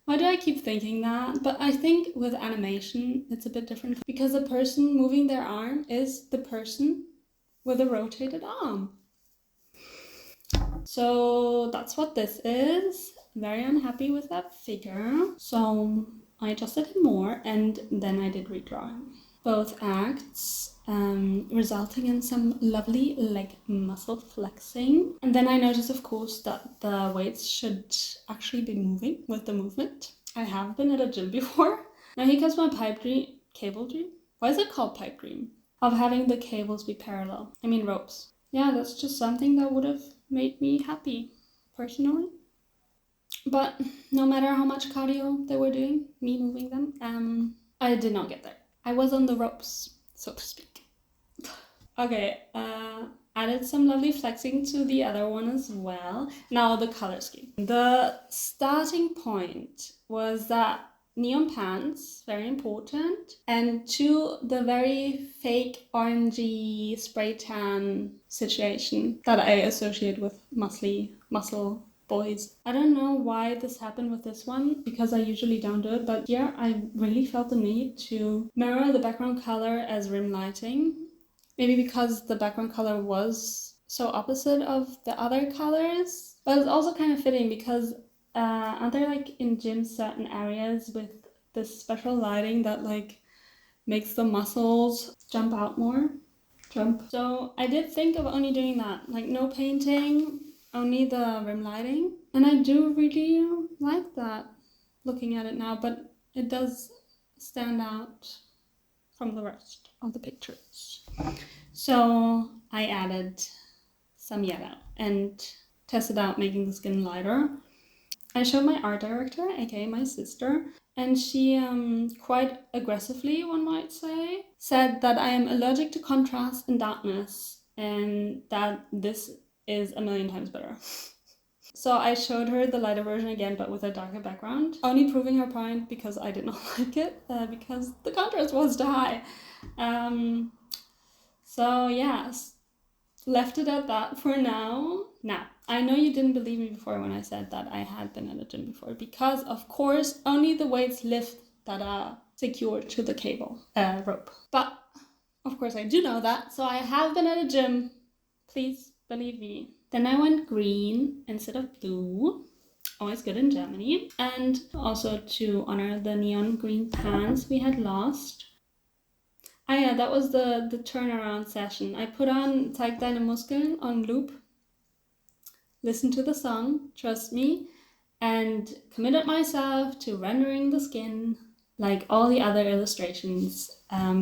Why do I keep thinking that? But I think with animation, it's a bit different because the person moving their arm is the person with a rotated arm. So that's what this is. Very unhappy with that figure. So I adjusted him more and then I did redraw him. Both acts, resulting in some lovely leg muscle flexing. And then I noticed, of course, that the weights should actually be moving with the movement. I have been at a gym before. Now here comes my cable dream? Why is it called pipe dream? Of having the cables be parallel. I mean ropes. Yeah, that's just something that would have made me happy, personally. But no matter how much cardio they were doing, me moving them, I did not get there. I was on the ropes, so to speak. Okay, added some lovely flexing to the other one as well. Now the color scheme. The starting point was that neon pants, very important, and to the very fake orangey spray tan situation that I associate with muscle boys. I don't know why this happened with this one, because I usually don't do it, but here I really felt the need to mirror the background color as rim lighting. Maybe because the background color was so opposite of the other colors, but it's also kind of fitting because aren't there like in gyms certain areas with this special lighting that like makes the muscles jump out more? So I did think of only doing that, like no painting, only the rim lighting. And I do really like that looking at it now, but it does stand out from the rest of the pictures. So I added some yellow and tested out making the skin lighter. I showed my art director, aka my sister, and she quite aggressively, one might say, said that I am allergic to contrast and darkness and that this is a million times better. So I showed her the lighter version again, but with a darker background, only proving her point because I did not like it, because the contrast was too high. So yeah, left it at that for now. Now, I know you didn't believe me before when I said that I had been at a gym before, because of course only the weights lift that are secured to the cable rope. But of course I do know that, so I have been at a gym. Please believe me. Then I went green instead of blue. Always good in Germany. And also to honor the neon green pants we had lost. Ah yeah, that was the turnaround session. I put on Zeig deine Muskeln on loop, listened to the song, trust me, and committed myself to rendering the skin like all the other illustrations,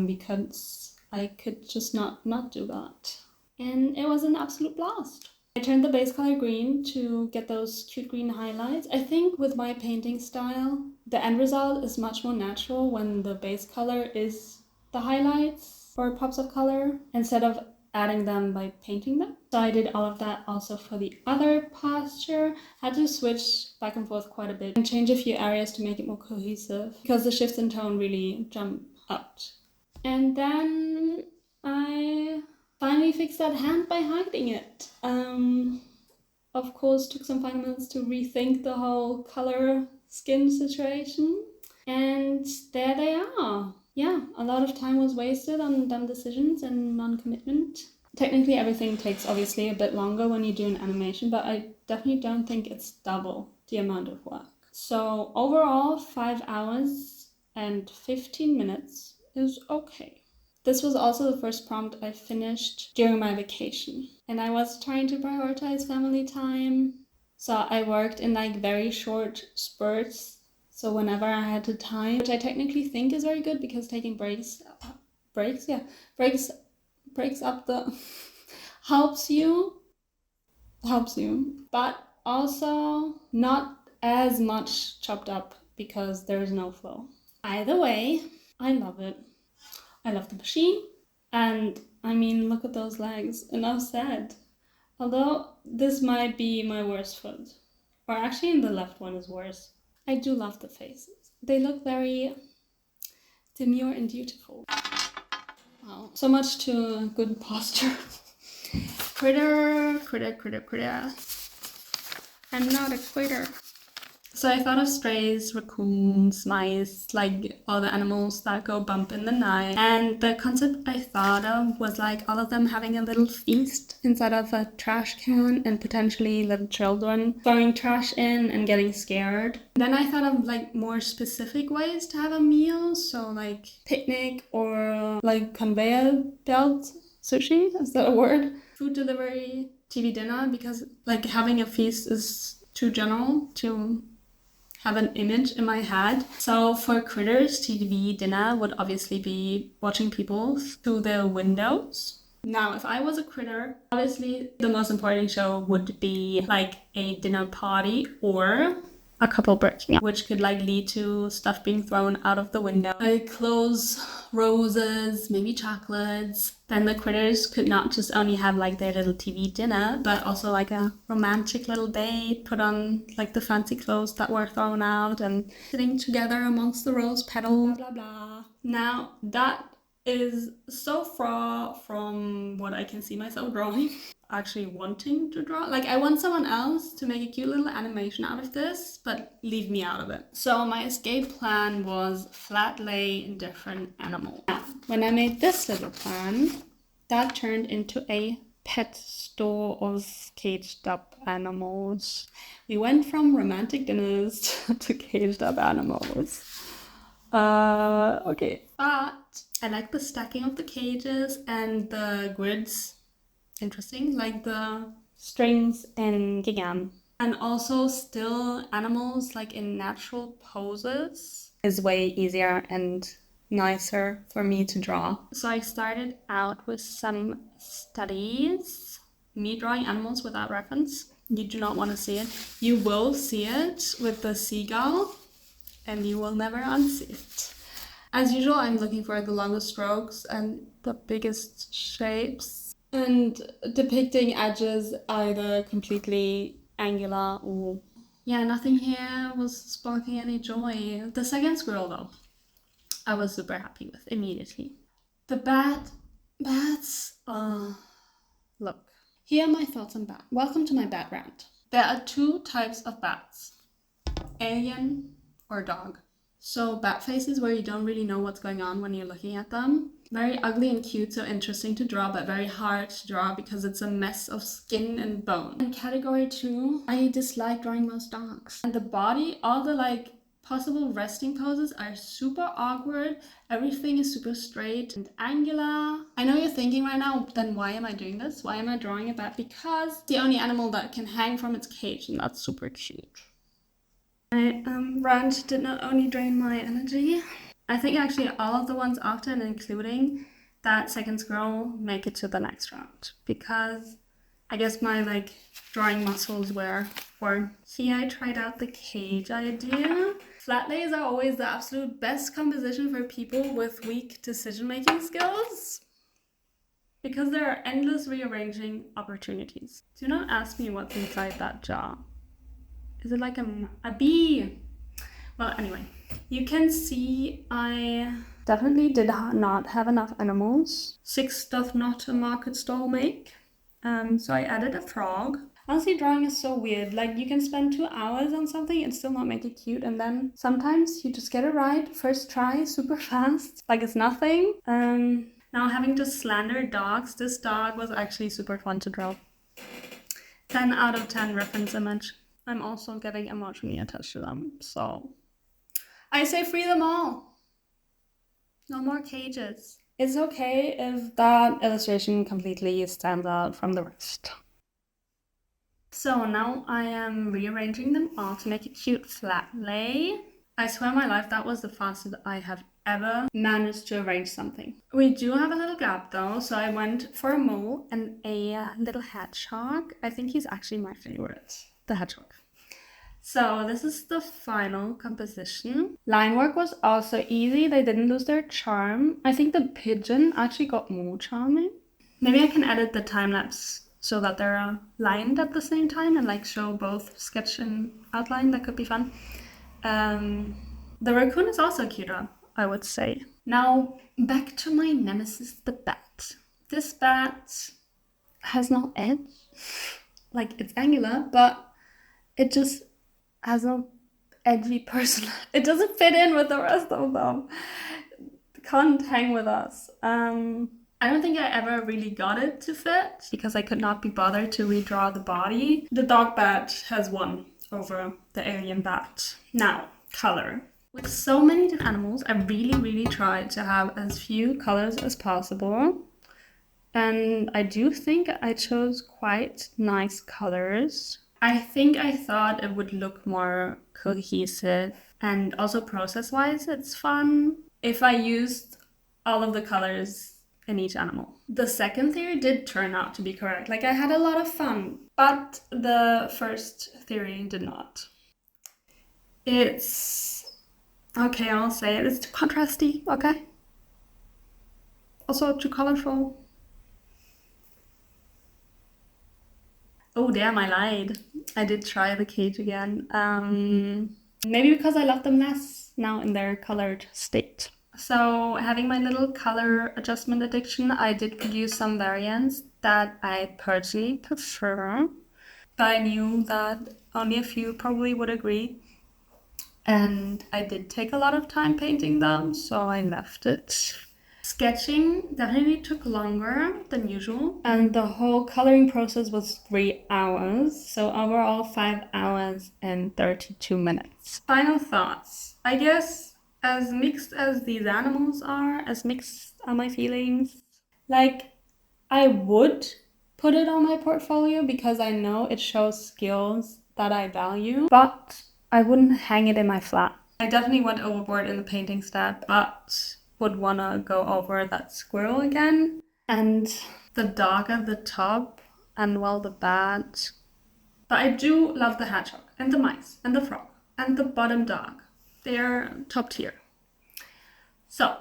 because I could just not do that. And it was an absolute blast. I turned the base color green to get those cute green highlights. I think with my painting style, the end result is much more natural when the base color is the highlights or pops of color instead of adding them by painting them. So I did all of that also for the other posture. Had to switch back and forth quite a bit and change a few areas to make it more cohesive because the shifts in tone really jump out. And then I finally fixed that hand by hiding it. Of course, took some final minutes to rethink the whole color skin situation. And there they are. Yeah, a lot of time was wasted on dumb decisions and non-commitment. Technically, everything takes obviously a bit longer when you do an animation, but I definitely don't think it's double the amount of work. So overall, 5 hours and 15 minutes is okay. This was also the first prompt I finished during my vacation. And I was trying to prioritize family time. So I worked in like very short spurts So whenever I had the time, which I technically think is very good because taking breaks up the helps you, but also not as much chopped up because there is no flow. Either way, I love it. I love the machine, and I mean, look at those legs. Enough said. Although this might be my worst foot, or actually the left one is worse. I do love the faces. They look very demure and beautiful. Wow, so much to good posture. Critter. I'm not a quitter. So I thought of strays, raccoons, mice, like all the animals that go bump in the night. And the concept I thought of was like all of them having a little feast inside of a trash can and potentially little children throwing trash in and getting scared. Then I thought of like more specific ways to have a meal. So like picnic or like conveyor belt sushi, is that a word? Food delivery, TV dinner, because like having a feast is too general to have an image in my head. So for critters, TV dinner would obviously be watching people through their windows. Now, if I was a critter, obviously the most important show would be like a dinner party or a couple breaking up, which could like lead to stuff being thrown out of the window. Like clothes, roses, maybe chocolates. Then the critters could not just only have like their little TV dinner, but also like a romantic little date, put on like the fancy clothes that were thrown out and sitting together amongst the rose petals, blah, blah, blah. Now that is so far from what I can see myself drawing. Actually wanting to draw. Like I want someone else to make a cute little animation out of this, but leave me out of it. So my escape plan was flat lay different animals. Now, when I made this little plan, that turned into a pet store of caged up animals. We went from romantic dinners to caged up animals. Okay. But I like the stacking of the cages and the grids. Interesting, like the strings in Gingham. And also still animals like in natural poses is way easier and nicer for me to draw. So I started out with some studies, me drawing animals without reference. You do not want to see it. You will see it with the seagull and you will never unsee it. As usual, I'm looking for the longest strokes and the biggest shapes. And depicting edges either completely angular or... Yeah, nothing here was sparking any joy. The second squirrel though, I was super happy with immediately. The bats, look. Here are my thoughts on bats. Welcome to my bat rant. There are two types of bats, alien or dog. So bat faces where you don't really know what's going on when you're looking at them. Very ugly and cute, so interesting to draw, but very hard to draw because it's a mess of skin and bone. And category 2, I dislike drawing most dogs. And the body, all the like possible resting poses are super awkward. Everything is super straight and angular. I know you're thinking right now, then why am I doing this? Why am I drawing a bat? Because it's the only animal that can hang from its cage, and that's super cute. My rant did not only drain my energy. I think actually all of the ones after and including that second squirrel make it to the next round because I guess my like drawing muscles were worn. Here I tried out the cage idea. Flat lays are always the absolute best composition for people with weak decision-making skills because there are endless rearranging opportunities. Do not ask me what's inside that jar. Is it like a bee? Well, anyway, you can see I definitely did not have enough animals. 6 doth not a market stall make. So I added a frog. Honestly, drawing is so weird. Like, you can spend 2 hours on something and still not make it cute. And then sometimes you just get it right. First try, super fast. Like it's nothing. Now having to slander dogs. This dog was actually super fun to draw. 10 out of 10 reference image. I'm also getting emotionally attached to them, so I say free them all. No more cages. It's okay if that illustration completely stands out from the rest. So now I am rearranging them all to make a cute flat lay. I swear on my life, that was the fastest I have ever managed to arrange something. We do have a little gap though, so I went for a mole and a little hedgehog. I think he's actually my favorite, the hedgehog. So this is the final composition. Line work was also easy. They didn't lose their charm. I think the pigeon actually got more charming. Maybe I can edit the time lapse so that they're lined at the same time and like show both sketch and outline. That could be fun. The raccoon is also cuter, I would say. Now back to my nemesis, the bat. This bat has no edge. Like, it's angular, but it just has no edgy person. It doesn't fit in with the rest of them. Can't hang with us. I don't think I ever really got it to fit because I could not be bothered to redraw the body. The dog bat has won over the alien bat. Now, color. With so many different animals, I really tried to have as few colors as possible. And I do think I chose quite nice colors. I think I thought it would look more cohesive, and also process-wise, it's fun if I used all of the colors in each animal. The second theory did turn out to be correct. Like, I had a lot of fun, but the first theory did not. It's... okay, I'll say it. It's too contrasty, okay? Also too colorful. Oh damn, I lied. I did try the cage again. Maybe because I love them less now in their colored state. So having my little color adjustment addiction, I did produce some variants that I personally prefer. But I knew that only a few probably would agree. And I did take a lot of time painting them, so I left it. Sketching definitely took longer than usual, and the whole coloring process was 3 hours, so overall 5 hours and 32 minutes. Final thoughts. I guess as mixed as these animals are, as mixed are my feelings. Like, I would put it on my portfolio because I know it shows skills that I value, but I wouldn't hang it in my flat. I definitely went overboard in the painting step, but would want to go over that squirrel again. And the dog at the top, and well, the bat. But I do love the hedgehog, and the mice, and the frog, and the bottom dog. They're top tier. So,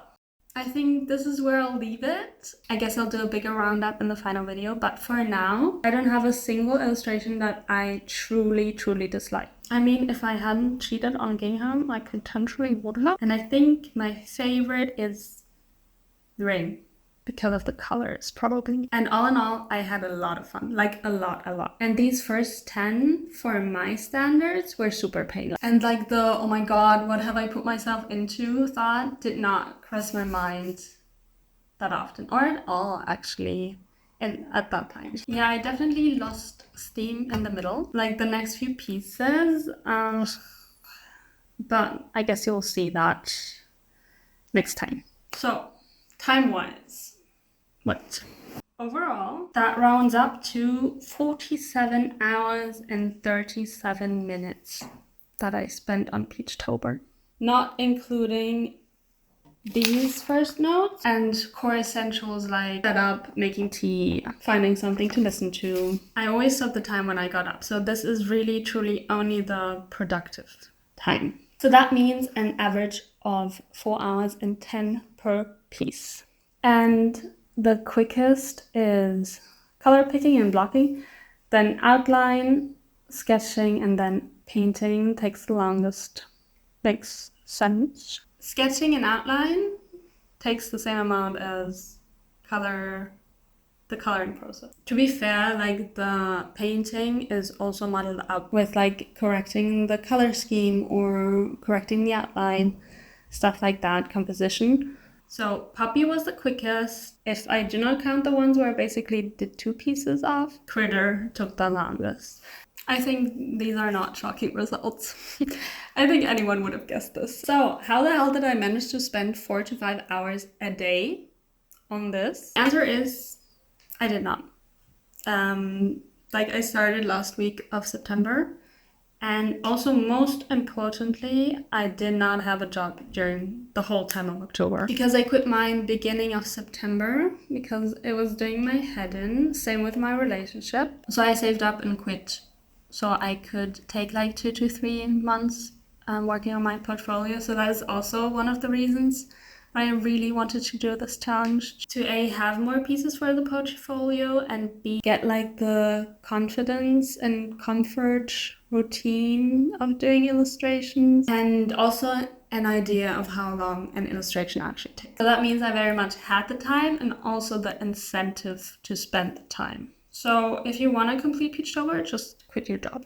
I think this is where I'll leave it. I guess I'll do a bigger roundup in the final video, but for now, I don't have a single illustration that I truly dislike. I mean, if I hadn't cheated on Gingham, I potentially would have. And I think my favorite is the ring because of the colors, probably. And all in all, I had a lot of fun, like a lot. And these first 10, for my standards, were super painless. And like the, oh my god, what have I put myself into thought did not cross my mind that often, or at all, actually. And at that time, yeah, I definitely lost steam in the middle, like the next few pieces, but I guess you'll see that next time. So, time-wise, what? Overall, that rounds up to 47 hours and 37 minutes that I spent on Peachtober, not including these first notes and core essentials like setup, making tea, finding something to listen to. I always took the time when I got up, so this is really truly only the productive time. So that means an average of 4 hours and 10 per piece. And the quickest is color picking and blocking, then outline, sketching, and then painting takes the longest. Makes sense. Sketching and outline takes the same amount as the coloring process. To be fair, like the painting is also modeled out with like correcting the color scheme or correcting the outline, stuff like that, composition. So Puppy was the quickest. If I do not count the ones where I basically did 2 pieces off, Critter took the longest. I think these are not shocking results. I think anyone would have guessed this. So how the hell did I manage to spend 4 to 5 hours a day on this? The answer is I did not. Like I started last week of September And also, most importantly, I did not have a job during the whole time of October because I quit mine beginning of September because it was doing my head in. Same with my relationship. So I saved up and quit so I could take like 2 to 3 months working on my portfolio. So that is also one of the reasons I really wanted to do this challenge, to A, have more pieces for the portfolio, and B, get like the confidence and comfort routine of doing illustrations, and also an idea of how long an illustration actually takes. So that means I very much had the time and also the incentive to spend the time. So if you want to complete Peachtober, just quit your job.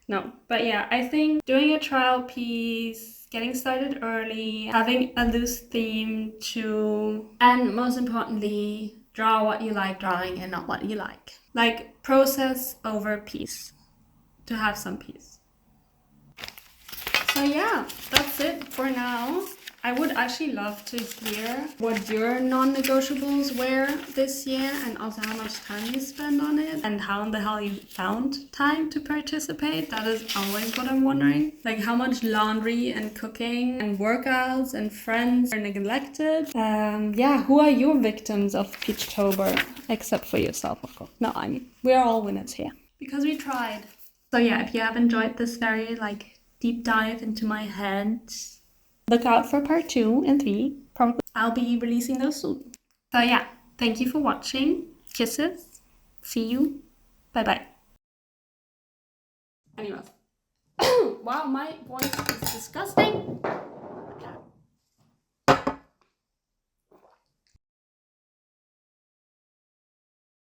No, but yeah, I think doing a trial piece, getting started early, having a loose theme to, and most importantly, draw what you like drawing and not what you like. Like process over piece, to have some peace. So yeah, that's it for now. I would actually love to hear what your non-negotiables were this year, and also how much time you spend on it and how in the hell you found time to participate. That is always what I'm wondering. Like how much laundry and cooking and workouts and friends are neglected. Yeah, who are your victims of Peachtober? Except for yourself, of course. No, I mean, we're all winners here because we tried. So yeah, if you have enjoyed this very like deep dive into my head, look out for part 2 and 3. Probably I'll be releasing those soon. So yeah, thank you for watching. Kisses. See you. Bye bye. Anyways. Wow, my voice is disgusting.